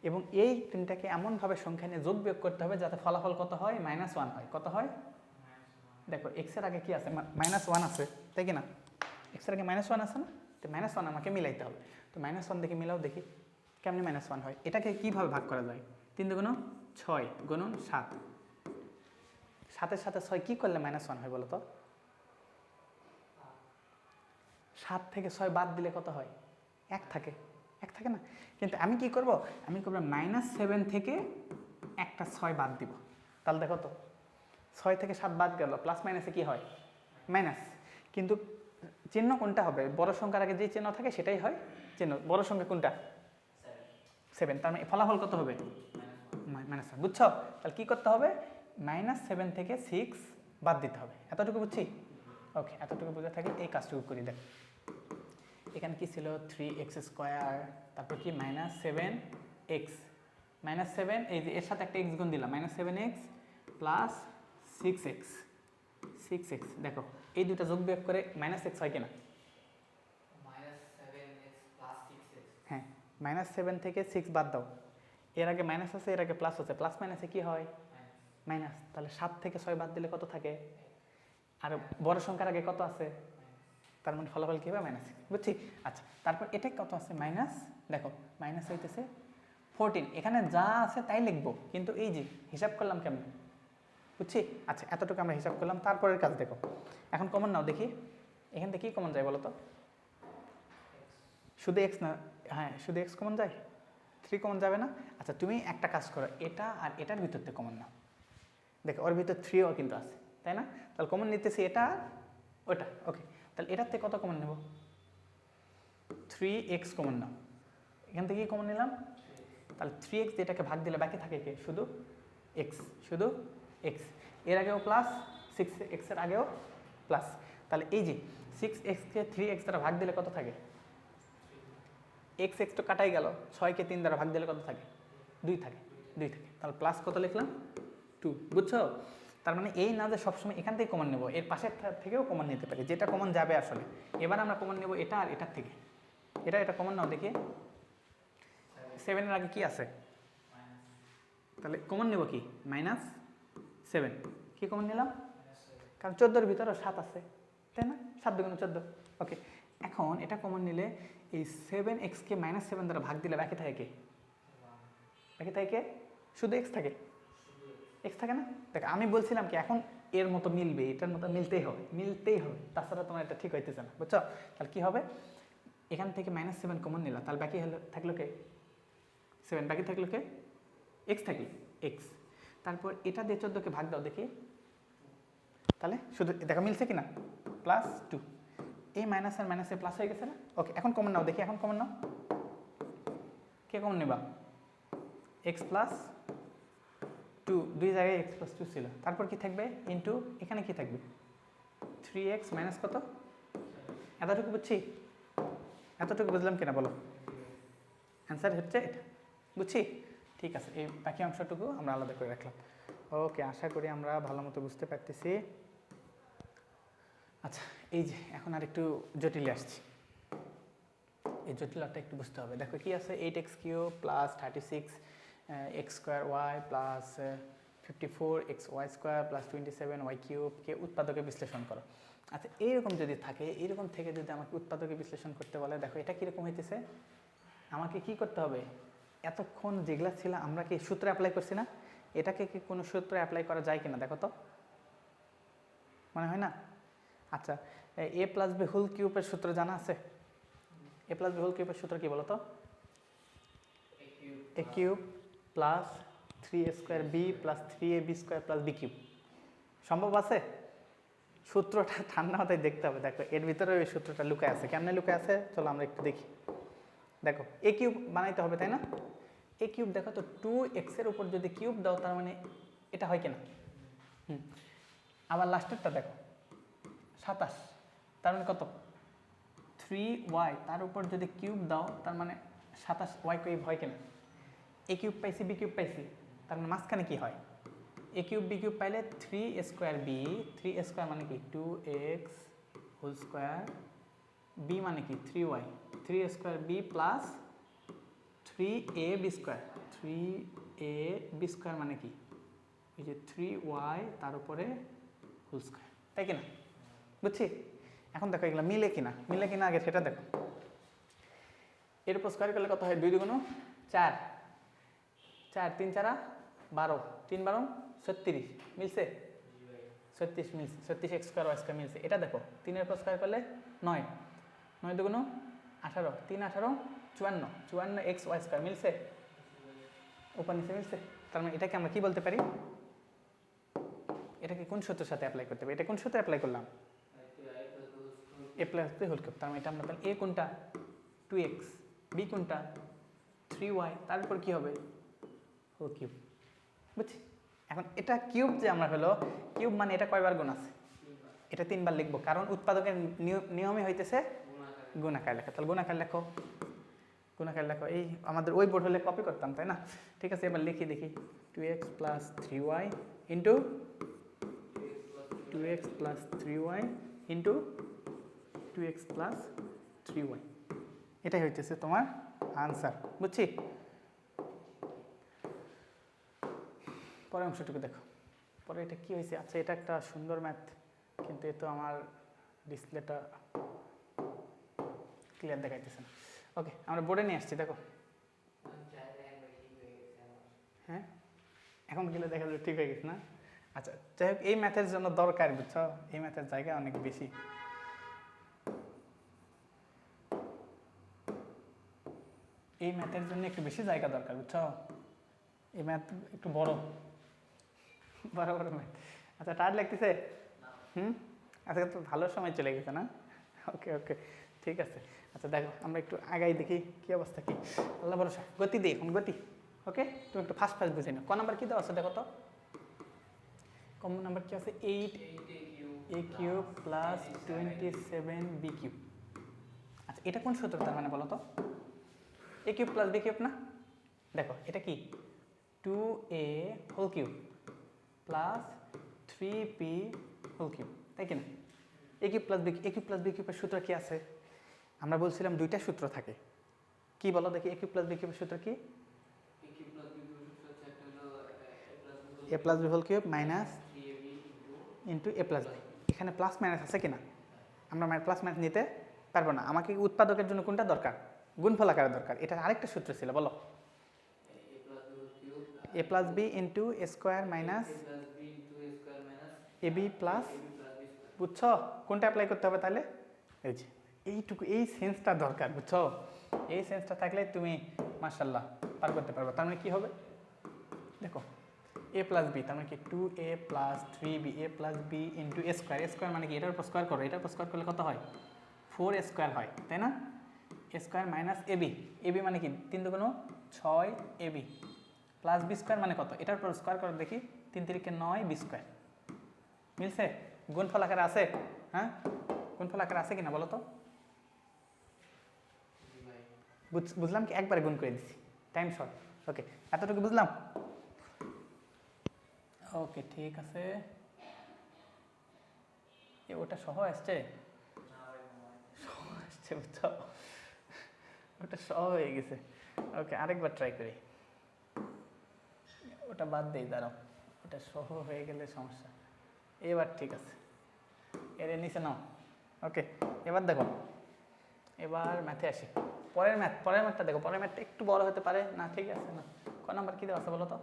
এবং এই তিনটাকে এমনভাবে সংখ্যা নিয়ে যোগ বিয়োগ করতে হবে যাতে ফলাফল কত হয়? -1 হয়। কত হয়? দেখো এক্সের আগে কি আছে? -1 আছে, তাই কি না? এক্সের আগে -1 আছে না? তো -1 আমাকে মিলাইতে হবে। তো -1 দেখে মিলাও দেখি কেমনি -1 হয়। এটাকে কীভাবে ভাগ করা যায়? 3 দুগুণ 6 গুণন 7, 7-এর সাথে 6 কী করলে -1 হয় বলো তো? 7 থেকে 6 বাদ দিলে কত হয়? 1 থাকে, 1 থাকে না? কিন্তু আমি কি করব? আমি করব -7 থেকে একটা 6 বাদ দিব। তাহলে দেখো তো 6 থেকে 7 বাদ গেল, প্লাস মাইনাসে কি হয়? মাইনাস। কিন্তু চিহ্ন কোনটা হবে? বড় সংখ্যার আগে যে চিহ্ন থাকে সেটাই হয় চিহ্ন। বড় সংখ্যা কোনটা? 7। তার মানে ফলাফল কত হবে? -1। বুঝছো? তাহলে কী করতে হবে? -7 থেকে 6 বাদ দিতে হবে। এতটুকু বুঝছি? ওকে, এতটুকু বুঝে থাকলে এই কাজটুকু করি। দেখ এখানে কি ছিল? 3x স্কোয়ার, তারপর কি -7x, -7, এই যে এর সাথে একটা x গুণ দিলাম, -7x প্লাস 6x, 6x। দেখো এই দুটা যোগ বিয়োগ করে -x হয় কিনা? হ্যাঁ, -7 থেকে 6 বাদ দাও। এর আগে মাইনাস আছে, এর আগে প্লাস আছে, প্লাস মাইনাসে কি হয়? মাইনাস। তাহলে 7 থেকে 6 বাদ দিলে কত থাকে? আর বড় সংখ্যার আগে কত আছে? তার মানে ফলাফল কী হবে? -6। বুঝছি? আচ্ছা তারপর এটা কত আছে? মাইনাস, দেখো মাইনাস হইতেছে 14। এখানে যা আছে তাই লিখবো, কিন্তু এই যে হিসাব করলাম কেমন? বুঝছি? আচ্ছা এতটুকু আমরা হিসাব করলাম। তারপরের কাজ দেখো, এখন কমন নাও দেখি। এখান থেকে কী কমন যায় বলো তো? শুধু এক্স না? হ্যাঁ শুধু এক্স কমন যায়, 3 কমন যাবে না? আচ্ছা তুমি একটা কাজ করো, এটা আর এটার ভিতর থেকে কমন নাও। দেখো ওর ভিতর 3ও কিন্তু আছে, তাই না? তাহলে কমন নিতেছি এটা আর ওটা। ওকে, তাহলে এটার থেকে কত কমন নেব? 3x কমন নাও। এখান থেকে কি কমন নিলাম? তাহলে 3x যেটাকে ভাগ দিলে বাকি থাকে কে? শুধু x, শুধু x। এর আগেও প্লাস, 6x এর আগেও প্লাস। তাহলে এই যে 6x কে 3x দ্বারা ভাগ দিলে কত থাকে? এক্স এক্স তো কাটাই গেল, 6কে 3 দ্বারা ভাগ দিলে কত থাকে? 2 থাকে, 2 থাকে। তাহলে প্লাস কত লিখলাম? 2। বুঝছো? তার মানে এই না যে সবসময় এখান থেকে কমন নেব, এর পাশের থেকেও কমন নিতে পারি, যেটা কমন যাবে আসলে। এবার আমরা কমন নেব এটা আর এটার থেকে। এটা কমন নাও দেখি। 7 এর আগে কি আছে? তাহলে কমন নেব কি? -7। কি কমন নিলাম? কারণ 14-এর ভিতরে 7 আছে, তাই না? 7 দুগুণ 14। ওকে, এখন এটা কমন নিলে এই 7x-কে -7 দ্বারা ভাগ দিলে বাকি থাকে কে? বাকি থাকে কে? শুধু x থাকে। x থাকে না? দেখ আমি বলছিলাম কি এখন এর মতো মিলবে, এটার মতো মিলতেই হবে, তাছাড়া তোমার এটা ঠিক হইতেছে না। বুঝছো? তাহলে কি হবে? এখান থেকে -7 কমন নিলাম, তাহলে বাকি থাকলো কে? 7। বাকি থাকলো কে? x থাকলো, x। তারপর এটা দিয়ে 14-কে ভাগ দাও দেখি, তাহলে শুধু দেখো মিলছে কিনা? +2। এই মাইনাস আর মাইনাসে প্লাস হয়ে গেছে না? ওকে, এখন কমন নাও দেখি, এখন কমন নাও। কে কমন নেবা? x + 2, দুই জায়গায় x + 2 ছিল। তারপর কি থাকবে? ইন্টু এখানে কি থাকবে? 3x মাইনাস কত? এতটুকু বুঝছি? এতটুকু বুঝলাম কিনা বলো? অ্যান্সার হচ্ছে এটা, বুঝছি? ঠিক আছে, এই বাকি অংশটুকু আমরা আলাদা করে রাখলাম। ওকে, আশা করি আমরা ভালো মতো বুঝতে পারতেছি। আচ্ছা, এই যে এখন আর একটু জটিলে আসছি, এই জটিলতা একটু বুঝতে হবে। দেখো কি আছে? 8x³ + 36x² + 54xy² + 27y³ কে উৎপাদকে বিশ্লেষণ করো। আচ্ছা, এইরকম যদি থাকে, এইরকম থেকে যদি আমাকে উৎপাদকে বিশ্লেষণ করতে বলে, দেখো এটা কীরকম হইতেছে? আমাকে কি করতে হবে? এতক্ষণ যেগুলা ছিল আমরা কি সূত্র অ্যাপ্লাই করছি না? এটাকে কি কোনো সূত্রে অ্যাপ্লাই করা যায় কিনা দেখো তো, মনে হয় না? আচ্ছা, a+b³ সূত্র জানা আছে? a+b³ সূত্র কি বলো তো? a³ + 3a² b + 3ab² + b³ সম্ভব আছে? সূত্রটা ঠান্ডা মাথায় দেখতে হবে। দেখো এর ভিতরে ওই সূত্রটা লুকায় আছে। কেমনে লুকায় আছে চলো আমরা একটু দেখি। দেখো a³ বানাইতে হবে, তাই না? a³ দেখো তো 2x-এর উপর যদি কিউব দাও তার মানে এটা হয় কিনা? আবার লাস্টেরটা দেখো 27, তার মানে কত? 3y, তার উপর যদি কিউব দাও তার মানে 27y কিউব হয় কিনা? a³ পাইছি, b³ পাইছি, তার মানে মাঝখানে কি হয়? a³ b³ পাইলে 3a²b, 3a² মানে কি 2x হোল স্কোয়ার, b মানে কি 3y, 3a²b plus 3ab², 3ab² মানে কি এই যে 3y তার উপরে হোল স্কোয়ার, তাই কিনা? বুঝছি? এখন দেখো এগুলো মিলে কিনা আগে সেটা দেখো। এর উপর স্কোয়ার করলে কত হয়? 2 × 4, 4 3 4 12, 3 12 36, মিলছে? 36 মিলছে, 36x² মিলছে। এটা দেখো 3 এর উপর স্কোয়ার করলে 9, 9 2 × 18, 3 18 54, 54xy² মিলছে? উপর নিচে মিলছে? তার মানে এটাকে আমরা কি বলতে পারি? এটাকে কোন সূত্রের সাথে অ্যাপ্লাই করতে হবে? এটা কোন সূত্রে অ্যাপ্লাই করলাম? a+b²। তার মানে এটা আমরা পেলাম। a কোনটা? 2x, b কোনটা? 3y, তারপর কি হবে? Whole cube. বুঝছি? এখন এটা কিউব যে আমরা হলো কিউব মানে এটা কয়বার গুণ আছে? এটা 3 বার লিখবো, কারণ উৎপাদকের নিয়মে হইতেছে গুণাকার লেখা। তাহলে গুণাকার লেখো। এই আমাদের ওই বোর্ড হলে কপি করতাম, তাই না? ঠিক আছে, এবার লিখি দেখি 2x + 3y into 2x + 3y into 2x + 3y, এটাই হইতেছে তোমার আনসার। বুঝছি? পরের অংশটুকু দেখো। পরে এটা কি হয়েছে? আচ্ছা, এটা একটা সুন্দর ম্যাথ, কিন্তু এ তো আমার ডিসপ্লেটা ক্লিয়ার দেখাইতেছে না। ওকে, আমরা বোর্ডে নিয়ে আসছি, দেখো। হ্যাঁ, এখন গেলে দেখা যাবে ঠিক হয়ে গেছে না? আচ্ছা, যাই হোক, এই ম্যাথের জন্য দরকার, বুঝছো? এই ম্যাথের জায়গা অনেক বেশি। এই ম্যাথের জন্য একটু বেশি জায়গা দরকার, বুঝছো? এই ম্যাথ একটু বড় ম্যাথ। আচ্ছা, টায়ার্ড লাগতেছে? আজকে তো ভালো সময় চলে গেছে না? ওকে, ঠিক আছে। আচ্ছা দেখো, আমরা একটু আগাই দেখি কি অবস্থা, কি আল্লাহ ভরসা। গতি দিই এখন, গতি। ওকে, তুমি একটু ফাস্ট বুঝে নাও। ক নাম্বার কি দেওয়া আছে দেখো তো? কমন নাম্বার কি আছে? 8a³ + 27b³। আচ্ছা, এটা কোন সূত্র তার মানে বলো তো? A cube plus B cube না? দেখো এটা কি 2a whole cube plus 3b whole cube, তাই কি না? এ কিউব প্লাস বি কিউবের সূত্র কি আছে? আমরা বলছিলাম দুইটা সূত্র থাকে, কি বলো দেখি? এ কিউব প্লাস বি কিউবের সূত্র কি? A plus b whole cube minus into a plus b. এখানে প্লাস মাইনাস আছে কিনা? আমরা প্লাস মাইনাস নিতে পারবো না। আমাকে উৎপাদকের জন্য কোনটা দরকার? গুণফল আকারের দরকার। এটা আরেকটা সূত্র ছিল, বলো। এ plus b into A square minus A B plus, বুঝছো কোনটা অ্যাপ্লাই করতে হবে তাহলে? এই যে এইটুকু, এই সেন্সটা দরকার, বুঝছো? এই সেন্সটা থাকলে তুমি মাশাআল্লাহ পার করতে পারবে। তার মানে কি হবে দেখো, এ প্লাস বি তার মানে কি 2a plus 3b A plus b into A square. A square মানে কি? এটার উপর স্কোয়ার করো, এটার উপর স্কোয়ার করলে কত হয়? 4a স্কোয়ার হয়, তাই না? এ স্কোয়ার মাইনাস এবি, এবি মানে কি 3 দুগুণ 6 এবি প্লাস বি স্কোয়ার মানে কত? এটার উপর স্কোয়ার করো দেখি, 3 3 9 বি স্কোয়ার। মিলছে? গুণফল আকারে আছে? হ্যাঁ, গুণফল আকারে আছে কিনা বলো তো? বুঝলাম কি? একবারে গুণ করে দিছি, টাইম শর্ট। ওকে, এতটুকু বুঝলাম? ওকে ঠিক আছে। ওটা সহ আসছে, বুঝছো? ওটা সহ হয়ে গেছে। ওকে আরেকবার ট্রাই করি, ওটা বাদ দেই, দাঁড়াও। ওটা সহ হয়ে গেলে সমস্যা। এবার ঠিক আছে, এর নিচে নাও। ওকে এবার দেখো, এবার ম্যাথে আসি। পরের ম্যাথটা দেখো। পরের ম্যাথটা একটু বড় হতে পারে না, ঠিক আছে না? ক নাম্বার কি দেওয়া আছে বলো তো?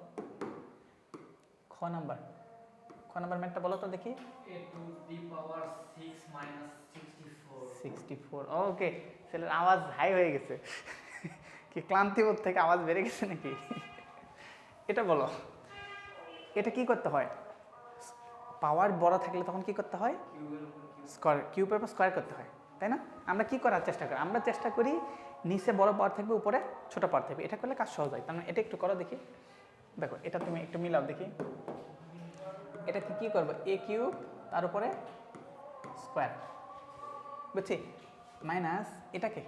খ নাম্বার ম্যাথটা বলো তো দেখি। a to the power 6 minus 64. 64। ওকে, ছেলের আওয়াজ হাই হয়ে গেছে। কি ক্লান্তিবোধ থেকে আওয়াজ বেড়ে গেছে নাকি? এটা বলো, এটা কি করতে হয়? পাওয়ার বড় থাকলে তখন কি করতে হয়? স্কোয়ার, কিউবের উপর স্কোয়ার করতে হয়, তাই না? আমরা কি করার চেষ্টা করি? আমরা চেষ্টা করি নিচে বড় পাওয়ার থাকবে, উপরে ছোট পাওয়ার থাকবে। এটা করলে কাজ সহজ হয়। তার মানে এটা একটু করো দেখি। দেখো এটা তুমি একটু মিলাও দেখি। এটা কি করবো? এ কিউব তার উপরে স্কোয়ার, বুঝছি? মাইনাস এটাকে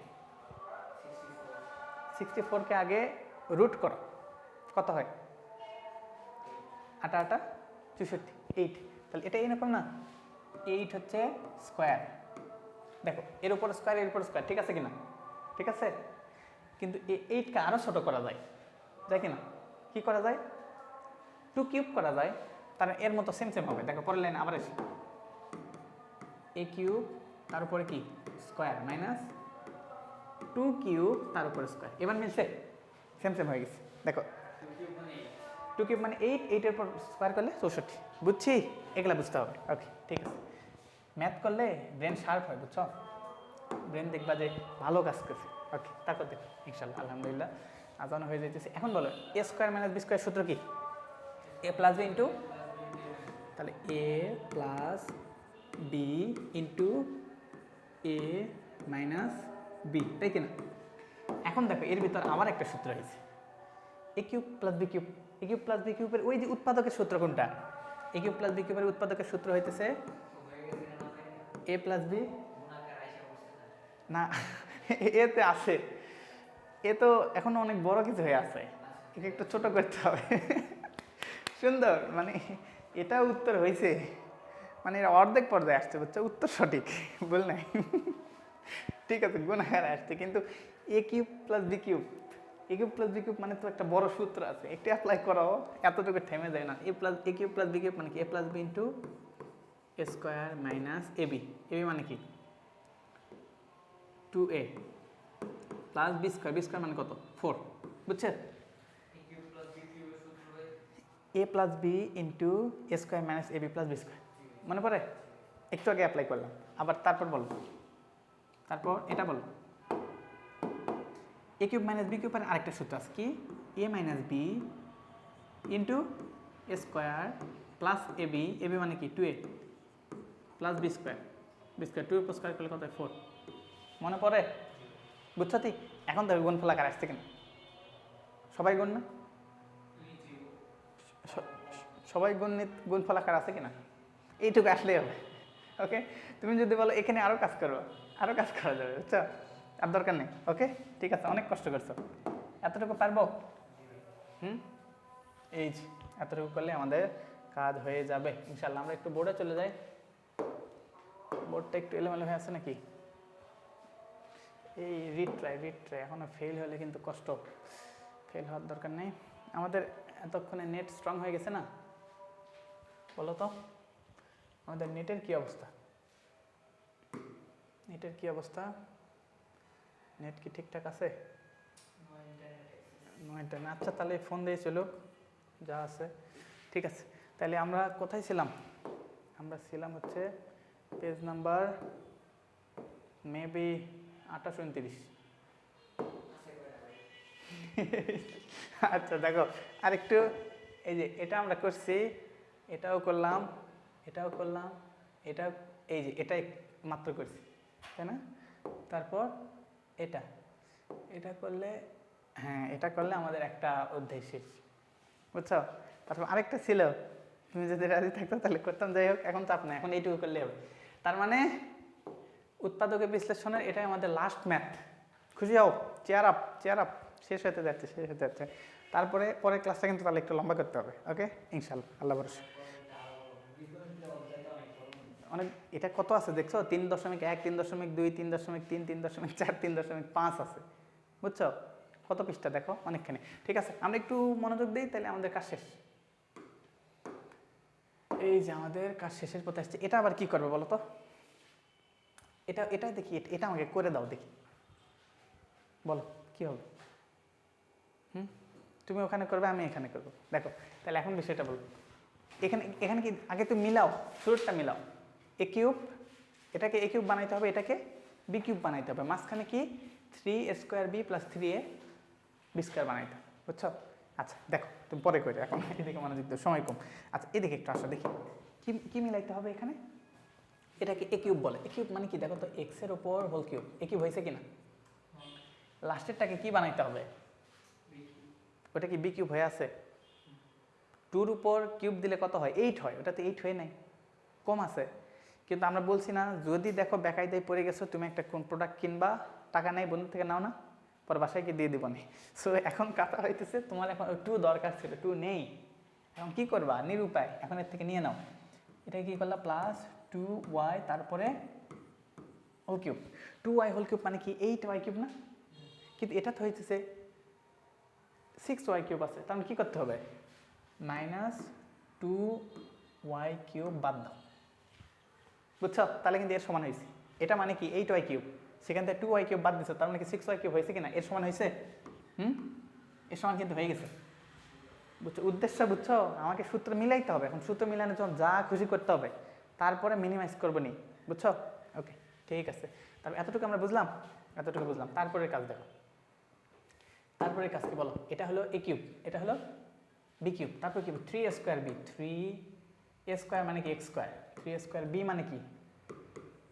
64কে আগে রুট করো, কত হয়? 8 8 64, 8। তাহলে এটা এরকম না, 8 হচ্ছে স্কোয়ার। দেখো এর উপর স্কোয়ার, এর উপর স্কোয়ার, ঠিক আছে কিনা? ঠিক আছে, কিন্তু এই 8কে আরও ছোটো করা যায়, যায় কিনা? কি করা যায়? 2 কিউব করা যায়। তার এর মতো সেম হবে। দেখো পরের লাইন আবার এসে এ কিউব তার উপরে কি স্কোয়ার মাইনাস 2 কিউব তার উপরে স্কোয়ার। এবার মিলছে? সেম হয়ে গেছে। দেখো 2 কিউব মানে 8, 8 এর উপর স্কোয়ার করলে 64। বুঝছি? এগুলা বুঝতে হবে। ওকে ঠিক আছে, ম্যাথ করলে ব্রেন শার্প হয়, বুঝছো? ব্রেন দেখবা যে ভালো কাজ করছে। ওকে তারপর দেখো ইনশাল্লাহ আলহামদুলিল্লাহ আজান হয়ে যাইতেছে। এখন বলো এ স্কোয়ার মাইনাস বি স্কোয়ার সূত্র কি? এ প্লাস বি ইন্টু, তাহলে এ plus b into a minus B, তাই কিনা? এখন দেখো এর ভিতর আবার একটা সূত্র হয়েছে, এ কিউব প্লাস বি কিউব। এ কিউব প্লাস বি কিউবের ওই যে উৎপাদকের সূত্র কোনটা? এ কিউব প্লাস বি কিউবের উৎপাদকের সূত্র হইতেছে এ প্লাস বি না, এতে আছে, এ তো এখনো অনেক বড় কিছু হয়ে আছে, একে একটু ছোট করতে হবে। সুন্দর, মানে এটা উত্তর হয়েছে, মানে এরা অর্ধেক পর্যায়ে আসছে, বুঝছো? উত্তর সঠিক বল নাই, ঠিক আছে গুণাকার আসছে, কিন্তু এ কিউব প্লাস বি কিউব, এ কিউব প্লাস বি কিউব মানে তো একটা বড় সূত্র আছে, একটু অ্যাপ্লাই করো, এতটুকু থেমে যায় না। A cube plus B cube মানে কি? A plus b into A square minus a b. AB মানে কি? 2a plus B square. B square মানে কত? 4, বুঝছে? A plus b into A square minus a b plus B square, মনে পড়ে? একটু আগে অ্যাপ্লাই করলাম, আবার তারপর বলো, তারপর এটা বলো। এ কিউব মাইনাস বি কিউবের আরেকটা সূত্র আছে কি? A minus B into A square plus AB. AB মানে কি? 2a plus B square. B square 2 square করলে কত হয়? 4, মনে পড়ে? বুঝছো? তুই এখন দেখো গুণফল আকার আসছে কিনা? সবাই গুণ না? সবাই গুণফল আকার আছে কিনা? এইটুকু আসলেই হবে। ওকে, তুমি যদি বলো এখানে আরও কাজ করো, আরও কাজ করা যাবে, বুঝছো? আর দরকার নেই। ওকে ঠিক ঠিক আছে, অনেক কষ্ট করছো। এতটুকু পারবো? হুম, এই যে এতটুকু করলে আমাদের কাজ হয়ে যাবে ইনশাল্লাহ। আমরা একটু বোর্ডে চলে যাই। বোর্ডটা একটু এলোমেলো হয়ে আছে নাকি? এই রিট্রাই এখনো ফেল হলে কিন্তু কষ্ট, ফেল হওয়ার দরকার নেই আমাদের। এতক্ষণে নেট স্ট্রং হয়ে গেছে না? বলো তো আমাদের নেটের কি অবস্থা? নেটের কি অবস্থা? নেট কি ঠিকঠাক আছে? নয়টা না, আচ্ছা তাহলে ফোন দিয়ে চলুক যা আছে, ঠিক আছে। তাহলে আমরা কোথায় ছিলাম? আমরা ছিলাম হচ্ছে পেজ নাম্বার মেবি 28-29। আচ্ছা দেখো আরেকটু, এই যে এটা আমরা করছি, এটাও করলাম, এটাও করলাম, এটা এই যে এটাই মাত্র করছি, তাই না? তারপর এটা এটা করলে, হ্যাঁ এটা করলে আমাদের একটা অধ্যায় শেষ, বুঝছো? তারপর আরেকটা ছিল, তুমি যদি রাজি থাকতো তাহলে করতাম, যাই হোক এখন চাপ না, এখন এইটুকু করলে হবে। তার মানে উৎপাদকের বিশ্লেষণের এটাই আমাদের লাস্ট ম্যাথ। খুশি হও? চেয়ার আপ, চেয়ার আপ, শেষ হতে যাচ্ছে, শেষ হতে যাচ্ছে। তারপরে পরের ক্লাসটা কিন্তু তাহলে একটু লম্বা করতে হবে, ওকে ইনশাল্লাহ, আল্লাহ ভরসা। অনেক, এটা কত আছে দেখছো? 3.1, 3.2, 3.3, 3.4, 3.5 আছে, বুঝছো? কত পৃষ্ঠা দেখো, অনেকখানি। ঠিক আছে, আমরা একটু মনোযোগ দিই, তাহলে আমাদের কাজ শেষ। এই যে আমাদের কাজ শেষের পথে আসছে। এটা আবার কি করবে বলো তো? এটা দেখি, এটা আমাকে করে দাও দেখি, বলো কি হবে? তুমি ওখানে করবে, আমি এখানে করবো। দেখো তাহলে এখন বিষয়টা বলো। এখানে কি আগে তুমি মিলাও, শুরুটা মিলাও। এ কিউব, এটাকে এ কিউব বানাইতে হবে, এটাকে বি কিউব বানাইতে হবে। মাঝখানে কি 3a² + 3ab² বানাইতে হবে, বুঝছো? আচ্ছা দেখো তুমি পরে করে, এখন এদিকে মনোযোগ দাও, সময় কম। আচ্ছা এদিকে একটু আসো দেখি, কি মিলাইতে হবে এখানে? এটাকে এ কিউব বলে। এ কিউব মানে কি দেখো তো, এক্সের ওপর হোল কিউব। এ কিউব হয়েছে কিনা? লাস্টেরটাকে কি বানাইতে হবে? ওটা কি বি কিউব হয়ে আছে? 2-র উপর কিউব দিলে কত হয়? 8 হয়। ওটা তো 8 হয়ে নাই, কম আছে। কিন্তু আমরা বলছি না, যদি দেখো বেকায়দায় পড়ে গেছো, তুমি একটা কোন প্রোডাক্ট কিনবা, টাকা নেই, বন্ধু থেকে নাও না, পরে বাসায় গিয়ে দিয়ে দিব না। সো এখন কথা হইতেছে তোমার এখন 2 দরকার ছিল, 2 নেই, এখন কি করবা? নিরুপায়, এখন এর থেকে নিয়ে নাও। এটা কি করলা? +2y তারপরে whole cube. 2y whole cube মানে কি 8y কিউব না? কিন্তু এটা তো হইতেছে 6y কিউব আছে, তার মানে কি করতে হবে? -2y কিউব বাদ দাও, বুঝছো? তাহলে কিন্তু এর সমান হয়েছে। এটা মানে কি 8y কিউব, সেখান থেকে 2y কিউব বাদ দিচ্ছ, তার মানে কি 6y কিউব হয়েছে কিনা? এর সমান হয়েছে। এর সমান কিন্তু হয়ে গেছে, বুঝছো? উদ্দেশ্য বুঝছো? আমাকে সূত্র মিলাইতে হবে। এখন সূত্র মিলানোর জন্য যা খুশি করতে হবে, তারপরে মিনিমাইজ করবো নি, বুঝছো? ওকে ঠিক আছে, তারপর এতটুকু আমরা বুঝলাম, এতটুকু বুঝলাম। তারপরে কাজ দেখো, তারপরে কাজ কি বলো? এটা হলো এ কিউব, এটা হলো বি কিউব, তারপর কি 3a²b, 3a² মানে কি x², 3a²b মানে কি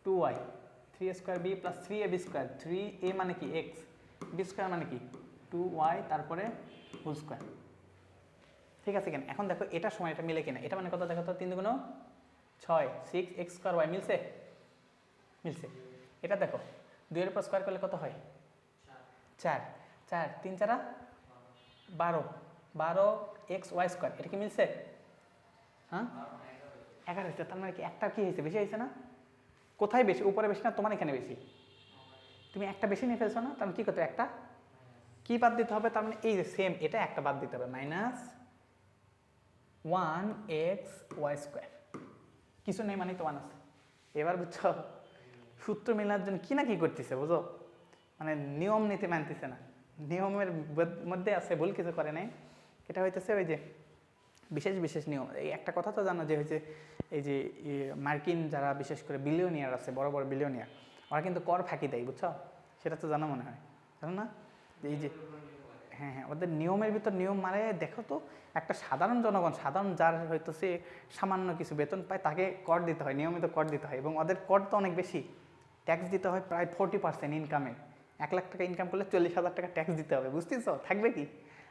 2y, 3a²b + 3ab², 3a মানে কি x, b² মানে কি 2y, তারপরে হোল স্কোয়ার। ঠিক আছে কেন? এখন দেখো এটা সময় এটা মিলে কিনা। এটা মানে কত দেখো তো, 3 × 6, 6x²y মিলছে? মিলছে। এটা দেখো 2 এর উপর স্কোয়ার করলে কত হয়? 4, 4, 3 4 12, 12xy²। এটা কি মিলছে? হ্যাঁ 11 হয়েছে। তার মানে কি একটা কি হয়েছে? বেশি হয়েছে না? কোথায় বেশি? উপরে বেশি না তোমার এখানে বেশি? তুমি একটা বেশি নিয়ে ফেলছো না? তার মানে কি করতে? একটা কি বাদ দিতে হবে? তার মানে এই যে সেম, এটা একটা বাদ দিতে হবে, -1xy²। কিছু নেই মানে তো 1 আছে। এবার বুঝছো সূত্র মেলার জন্য কি না কি করতেছে, বুঝো? মানে নিয়ম নীতি মানতেছে না, নিয়মের মধ্যে আছে, ভুল কিছু করে নাই। এটা হইতেছে ওই যে বিশেষ বিশেষ নিয়ম। এই একটা কথা তো জানো যে হয়েছে, এই যে মার্কিন যারা বিশেষ করে বিলিয়নিয়ার আছে, বড় বড় বিলিয়নিয়ার, ওরা কিন্তু কর ফাঁকি দেয়, বুঝছো? সেটা তো জানো মনে হয়, জানো না? এই যে হ্যাঁ হ্যাঁ, ওদের নিয়মের ভিতর নিয়ম মারে। দেখো তো একটা সাধারণ জনগণ, সাধারণ যার হয়তো সে সামান্য কিছু বেতন পায়, তাকে কর দিতে হয়, নিয়মিত কর দিতে হয়, এবং ওদের কর তো অনেক বেশি, ট্যাক্স দিতে হয় প্রায় 40% ইনকামে। 1 লাখ টাকা ইনকাম করলে 40,000 টাকা ট্যাক্স দিতে হবে, বুঝতেছো? থাকবে কি?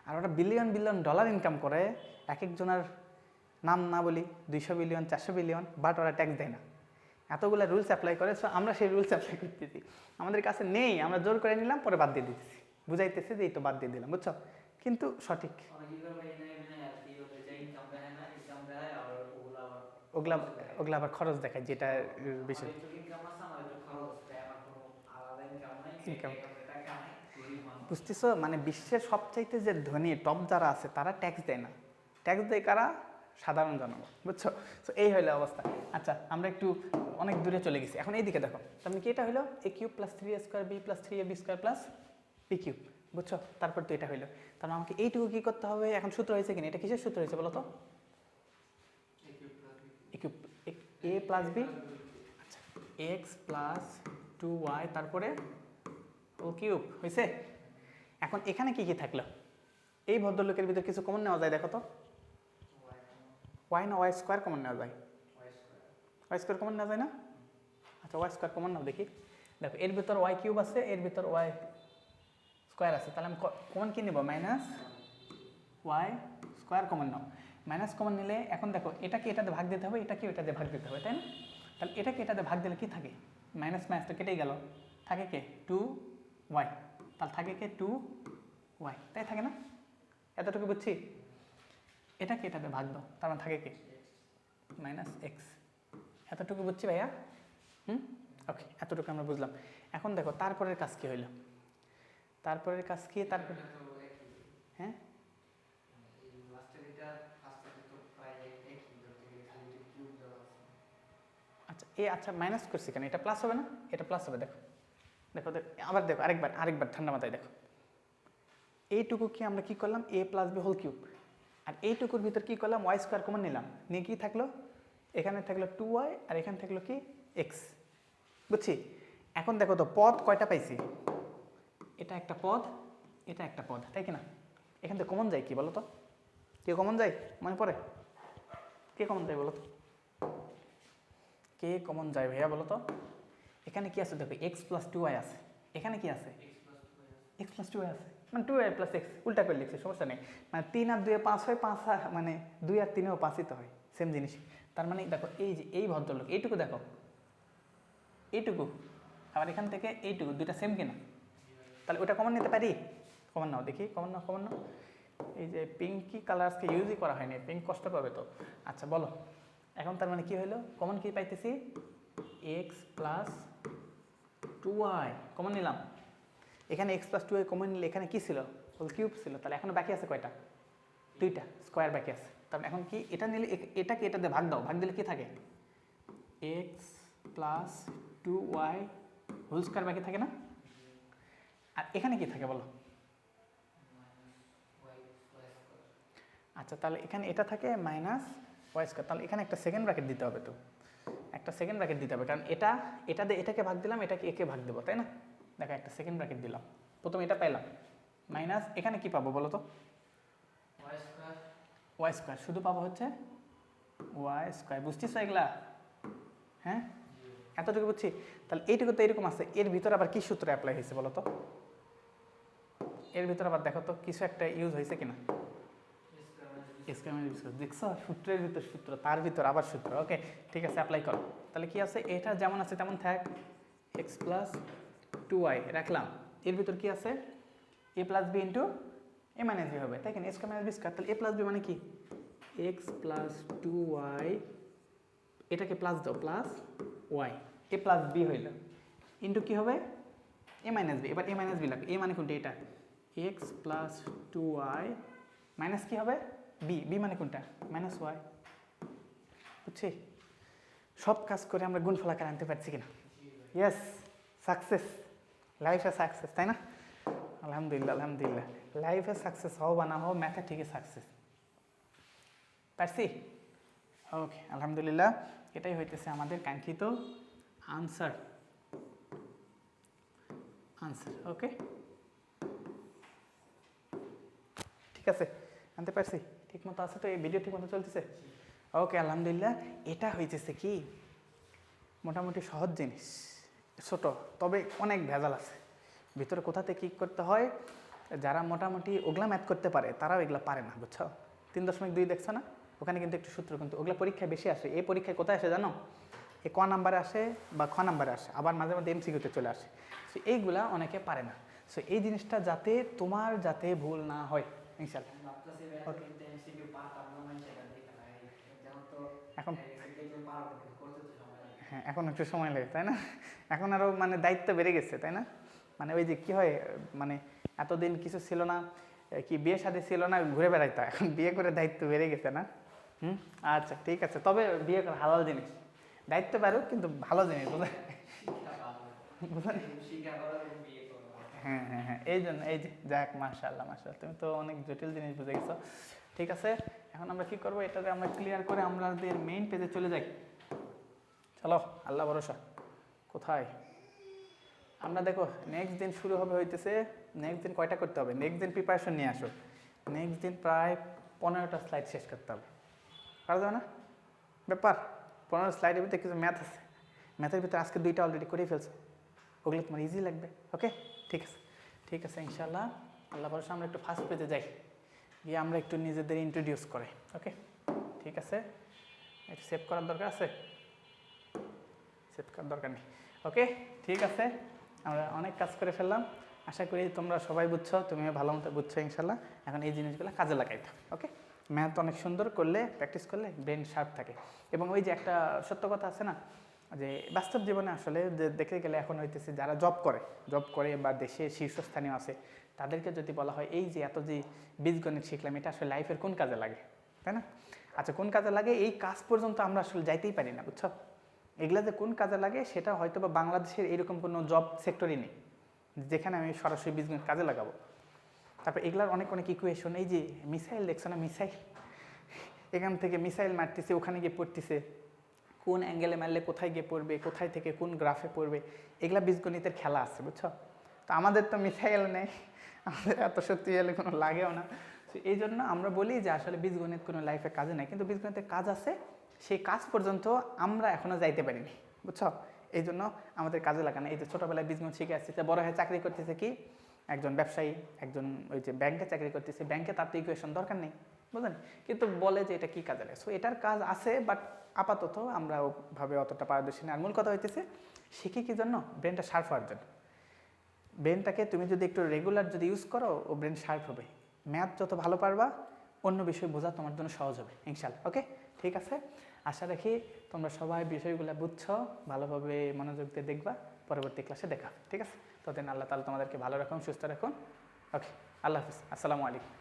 আর ওরা বিলিয়ন বিলিয়ন ডলার ইনকাম করে, এক একজনের নাম না বলি, 200 বিলিয়ন 400 বিলিয়ন, বাট ওরা ট্যাক্স দেয় না। এতগুলো রুলস অ্যাপ্লাই করে, সো আমরা সেই রুলস অ্যাপ্লাই করতেছি। আমাদের কাছে নেই, আমরা জোর করে নিলাম, পরে বাদ দিয়ে দিতেছি। বুঝাইতেছে যে এই তো বাদ দিয়ে দিলাম, বুঝছো? কিন্তু সঠিক। ওগুলা ওগুলা আবার খরচ দেখায়, যেটা বেশি ইনকাম। বুঝতেছো, মানে বিশ্বের সবচাইতে যে ধনী টপ যারা আছে তারা ট্যাক্স দেয় না। ট্যাক্স দেয় কারা? সাধারণ জনগণ, বুঝছো? তো এই হইলো অবস্থা। আচ্ছা, আমরা একটু অনেক দূরে চলে গেছি, এখন এইদিকে দেখো। তার মানে কি এটা হইলো a cube plus 3a square b plus 3ab square plus b cube, বুঝছো? তারপর তো এটা হইলো। তাহলে আমাকে এইটুকু কি করতে হবে? এখন সূত্র হয়েছে কিনা, এটা কিসের সূত্র হয়েছে বলো তো? a cube a plus b, আচ্ছা x প্লাস 2y তারপরে হোল কিউব হয়েছে। এখন এখানে কি কি থাকলো? এই ভদ্রলোকের ভিতরে কিছু কমন নেওয়া যায়, দেখো তো। ওয়াই না ওয়াই স্কোয়ার কমন নেওয়া যায়? ওয়াই স্কোয়ার কমন নেওয়া যায় না? আচ্ছা, ওয়াই স্কোয়ার কমন নাও দেখি। দেখো এর ভিতর ওয়াই কিউব আছে, এর ভিতর ওয়াই স্কোয়ার আছে, তাহলে আমি কমন কি নেব? মাইনাস ওয়াই স্কোয়ার কমন নাও। মাইনাস কমন নিলে এখন দেখো এটাকে এটাতে ভাগ দিতে হবে, এটাকে এটাতে ভাগ দিতে হবে, তাই না? তাহলে এটাকে এটাতে ভাগ দিলে কি থাকে? মাইনাস মাইনাস তো কেটেই গেল, থাকে কে? 2y, তাহলে থাকে কে? 2y, তাই থাকে না? এতটুকু বুঝছি। এটাকে এটাতে ভাগ দাও, তার মানে থাকে কে? Minus x. এতটুকু বুঝছি ভাইয়া? ওকে, এতটুকু আমরা বুঝলাম। এখন দেখো তারপরের কাজ কি হইল? তারপরের কাজ কি? তারপর হ্যাঁ, আচ্ছা আচ্ছা মাইনাস করছি কেন? এটা প্লাস হবে না? এটা প্লাস হবে, দেখো দেখো দেখো আবার দেখো, আরেকবার ঠান্ডা মাথায় দেখো। এইটুকু কি আমরা কি করলাম? a plus b whole cube. আর এইটুকুর ভিতর কি করলাম? ওয়াই স্কোয়ার কমন নিলাম, নিয়ে কি থাকলো? এখানে থাকলো 2y আর এখানে থাকলো কি? x, বুঝছি। এখন দেখো তো পদ কয়টা পাইছি? এটা একটা পদ, এটা একটা পদ, তাই কি না? এখান থেকে কমন যায় কি বলো তো? কে কমন যায় মনে পড়ে? কে কমন যায় বলো তো? কে কমন যায় ভাইয়া বলো তো? এখানে কি আছে দেখো? x প্লাস 2y আছে, এখানে কি আছে? x প্লাস 2y আছে, মানে 2y প্লাস x, উল্টা করে লিখছি, সমস্যা নেই। মানে 3 আর 2 5 হয়, 5 মানে 2 আর 3 5ই তো হয়, সেম জিনিস। তার মানে দেখো এই যে এই ভদ্রলোক, এইটুকু দেখো, এইটুকু আবার এখান থেকে এইটুকু, দুইটা সেম কিনা? তাহলে ওটা কমন নিতে পারি? কমন নাও দেখি, কমন নাও, কমন নাও। এই যে পিঙ্কি কালার আজকে ইউজই করা হয়নি, পিঙ্ক কষ্ট পাবে তো। আচ্ছা বলো, এখন তার মানে কি হলো? কমন কি পাইতেছি? এক্স প্লাস 2y কমন নিলাম। এখানে এক্স প্লাস 2y কমন নিলে এখানে কি ছিল? হোল কিউব ছিল। তাহলে এখনো বাকি আছে কয়টা? দুইটা স্কোয়ার বাকি আছে। তারপর এখন কি? এটা নিলে এটাকে এটাতে ভাগ দাও, ভাগ দিলে কি থাকে? X plus 2y whole square বাকি থাকে না? আর এখানে কি থাকে বলো? আচ্ছা, তাহলে এখানে এটা থাকে মাইনাস ওয়াই স্কোয়ার। তাহলে এখানে একটা সেকেন্ড ব্র্যাকেট দিতে হবে, তো একটা সেকেন্ড ব্র্যাকেট দিতে হবে, কারণ এটা দিয়ে এটাকে ভাগ দিলাম, এটাকে একে ভাগ দেবো, তাই না? দেখো একটা সেকেন্ড ব্র্যাকেট দিলাম, প্রথমে এটা পাইলাম মাইনাস, এখানে কি পাবো বলো তো? ওয়াই স্কোয়ার, শুধু পাবো হচ্ছে ওয়াই স্কোয়ার। বুঝছিস এগুলা? হ্যাঁ, এতটুকু বুঝছি। তাহলে এইটুকু তো এরকম আছে, এর ভিতরে আবার কি সূত্র অ্যাপ্লাই হয়েছে বলো তো? এর ভিতরে আবার দেখো তো কিছু একটা ইউজ হয়েছে কিনা? দেখছো, সূত্রের ভিতর সূত্র, তার ভিতর আবার সূত্র। ওকে ঠিক আছে, অ্যাপ্লাই করো। তাহলে কি আছে? এটা যেমন আছে তেমন থাক, এক্স প্লাস 2y রাখলাম। এর ভিতর কি আছে? এ plus b into a minus B হবে, তাই কিনা? এ স্কোয়ার মাইনাস বি স্কোয়ার। তাহলে এ প্লাস বি মানে কি? এক্স প্লাস 2y, এটাকে প্লাস দাও, প্লাস ওয়াই, এ প্লাস বি হইল, ইন্টু কি হবে? এ মাইনাস বি। এবার এ মাইনাস বি লাগবে, এ মানে কোনটা? এটা এক্স প্লাস 2y মাইনাস কি হবে? বি, বি মানে কোনটা? Minus Y. বুঝছি? সব কাজ করে আমরা গুণফল আকারে আনতে পারছি কিনা? ইয়েস, সাকসেস, লাইফে সাকসেস, তাই না? আলহামদুলিল্লাহ, আলহামদুলিল্লাহ। লাইফে সাকসেস হও বা না হও, ম্যাথে ঠিকই সাকসেস পারছি। ওকে, আলহামদুলিল্লাহ। এটাই হইতেছে আমাদের কাঙ্ক্ষিত আনসার। ওকে ঠিক আছে, আনতে পারছি? ঠিক মতো আছে তো? এই ভিডিও ঠিক মতো চলতেছে? ওকে আলহামদুলিল্লাহ। এটা হইতেছে কি মোটামুটি সহজ জিনিস, ছোট, তবে অনেক ভেজাল আছে ভিতরে। কোথাতে কী করতে হয়, যারা মোটামুটি ওগুলা ম্যাথ করতে পারে তারাও এগুলো পারে না, বুঝছো? 3.2 দেখছো না? ওখানে কিন্তু একটু সূত্র, কিন্তু ওগুলো পরীক্ষায় বেশি আসে। এই পরীক্ষায় কোথায় আসে জানো? এ ক নাম্বারে আসে বা খ নাম্বারে আসে, আবার মাঝে মাঝে এমসিকিউতে চলে আসে। সো এইগুলা অনেকে পারে না। সো এই জিনিসটা যাতে তোমার যাতে ভুল না হয় ইনশাল্লাহ। ভাবতেছি Okay. কিন্তু এমসিকিউ পারতাম না মানে সেটা দেখে না যেমন তো এখন দেখলে পারবো কিন্তু করতে তো সময় লাগে। হ্যাঁ, এখন একটু সময় লাগে তাই না? এখন আরও মানে দায়িত্ব বেড়ে গেছে তাই না? মানে ওই যে কী হয়, মানে এতদিন কিছু ছিল না, কি বিয়ে শাদী ছিল না, ঘুরে বেড়াইতো, এখন বিয়ে করে দায়িত্ব বেড়ে গেছে না? হুম, আচ্ছা ঠিক আছে, তবে বিয়ে করা হালাল জিনিস, দায়িত্ব বাড়ুক কিন্তু ভালো জিনিস, বুঝলেন? শিক্ষা ভালো বুঝলেন? শিক্ষা করার এবং বিয়ে করবো। হ্যাঁ হ্যাঁ হ্যাঁ, এই জন্য এই যে যাক, মাশাআল্লাহ মাশাআল্লাহ, তুমি তো অনেক জটিল জিনিস বুঝে গেছো। ঠিক আছে, এখন আমরা কি করবো, এটাতে আমরা ক্লিয়ার করে আমাদের মেইন পেজে চলে যাই। চলো, আল্লাহ ভরসা। কোথায় আমরা দেখো, নেক্সট দিন শুরু হবে হইতেছে, নেক্সট দিন কয়টা করতে হবে, নেক্সট দিন প্রিপারেশন নিয়ে আসো, নেক্সট দিন প্রায় 15টা স্লাইড শেষ করতে হবে, পারা যাবে না? ব্যাপার 15 স্লাইডের ভিতরে কিছু ম্যাথ আছে, ম্যাথের ভিতরে আজকে 2টা অলরেডি করে ফেলছো, ওগুলো তোমার ইজি লাগবে। ওকে, ঠিক আছে ঠিক আছে, ইনশাল্লাহ আল্লাহ ভরসা। আমরা একটু ফার্স্ট পেজে যাই, গিয়ে আমরা একটু নিজেদের ইন্ট্রোডিউস করে। ওকে, ঠিক আছে, একটু সেভ করার দরকার আছে, সেভ করার দরকার নেই। ওকে, ঠিক আছে, আমরা অনেক কাজ করে ফেললাম, আশা করি তোমরা সবাই বুঝছো, তুমিও ভালো মতো বুঝছো ইনশাল্লাহ। এখন এই জিনিসগুলো কাজে লাগাইতে হবে। ওকে, ম্যাথ অনেক সুন্দর করলে, প্র্যাকটিস করলে ব্রেন শার্প থাকে। এবং ওই যে একটা সত্য কথা আছে না, যে বাস্তব জীবনে আসলে যে দেখতে গেলে এখন হইতেছে যারা জব করে বা দেশে শীর্ষস্থানীয় আছে, তাদেরকে যদি বলা হয় এই যে এত যে বীজগণিত শিখলাম, এটা আসলে লাইফের কোন কাজে লাগে, তাই না? আচ্ছা, কোন কাজে লাগে, এই কাজ পর্যন্ত আমরা আসলে যাইতেই পারি না, বুঝছো? এগুলা যে কোন কাজে লাগে সেটা হয়তো বা বাংলাদেশের এরকম কোনো জব সেক্টরই নেই যেখানে আমি সরাসরি বীজগণিত কাজে লাগাবো। তারপর এগুলার অনেক অনেক ইকুয়েশন, এই যে মিসাইল দেখছো না, মিসাইল, এখান থেকে মিসাইল মারতেছে, ওখানে গিয়ে পড়তেছে, কোন অ্যাঙ্গেলে মারলে কোথায় গিয়ে পড়বে, কোথায় থেকে কোন গ্রাফে পড়বে, এগুলা বীজগণিতের খেলা আছে, বুঝছো? তো আমাদের তো মিসাইল নেই, আমাদের এত শক্তিশালী কোনো লাগেও না। তো এই জন্য আমরা বলি যে আসলে বীজগণিত কোনো লাইফে কাজে নেই, কিন্তু বীজগণিতের কাজ আছে, সেই কাজ পর্যন্ত আমরা এখনও যাইতে পারিনি, বুঝছো? এই জন্য আমাদের কাজে লাগানো। এই যে ছোটোবেলায় বীজগণিত শিখে আসতেছে, বড় হয়ে চাকরি করতেছে, কি একজন ব্যবসায়ী, একজন ওই যে ব্যাংকে চাকরি করতেছে, ব্যাংকে তার তো ইকুয়েশন দরকার নেই, বুঝলেন? কিন্তু বলে যে এটা কী কাজে লাগে। সো এটার কাজ আছে, বাট আপাতত আমরা ওভাবে অতটা পারদর্শী না। আর মূল কথা হইতেছে শিখি কী জন্য, ব্রেনটা শার্প হওয়ার জন্য। ব্রেনটাকে তুমি যদি একটু রেগুলার যদি ইউজ করো, ও ব্রেন শার্প হবে। ম্যাথ যত ভালো পারবা, অন্য বিষয় বোঝা তোমার জন্য সহজ হবে ইনশাল্লাহ। ওকে, ঠিক আছে, আশা রাখি তোমরা সবাই বিষয়গুলো বুঝছো, ভালোভাবে মনোযোগ দিয়ে দেখবা, পরবর্তী ক্লাসে দেখা। ঠিক আছে, ততদিন আল্লাহ তাআলা তোমাদেরকে ভালো রাখুন, সুস্থ রাখুন। ওকে, আল্লাহ হাফিজ, আসসালামু আলাইকুম।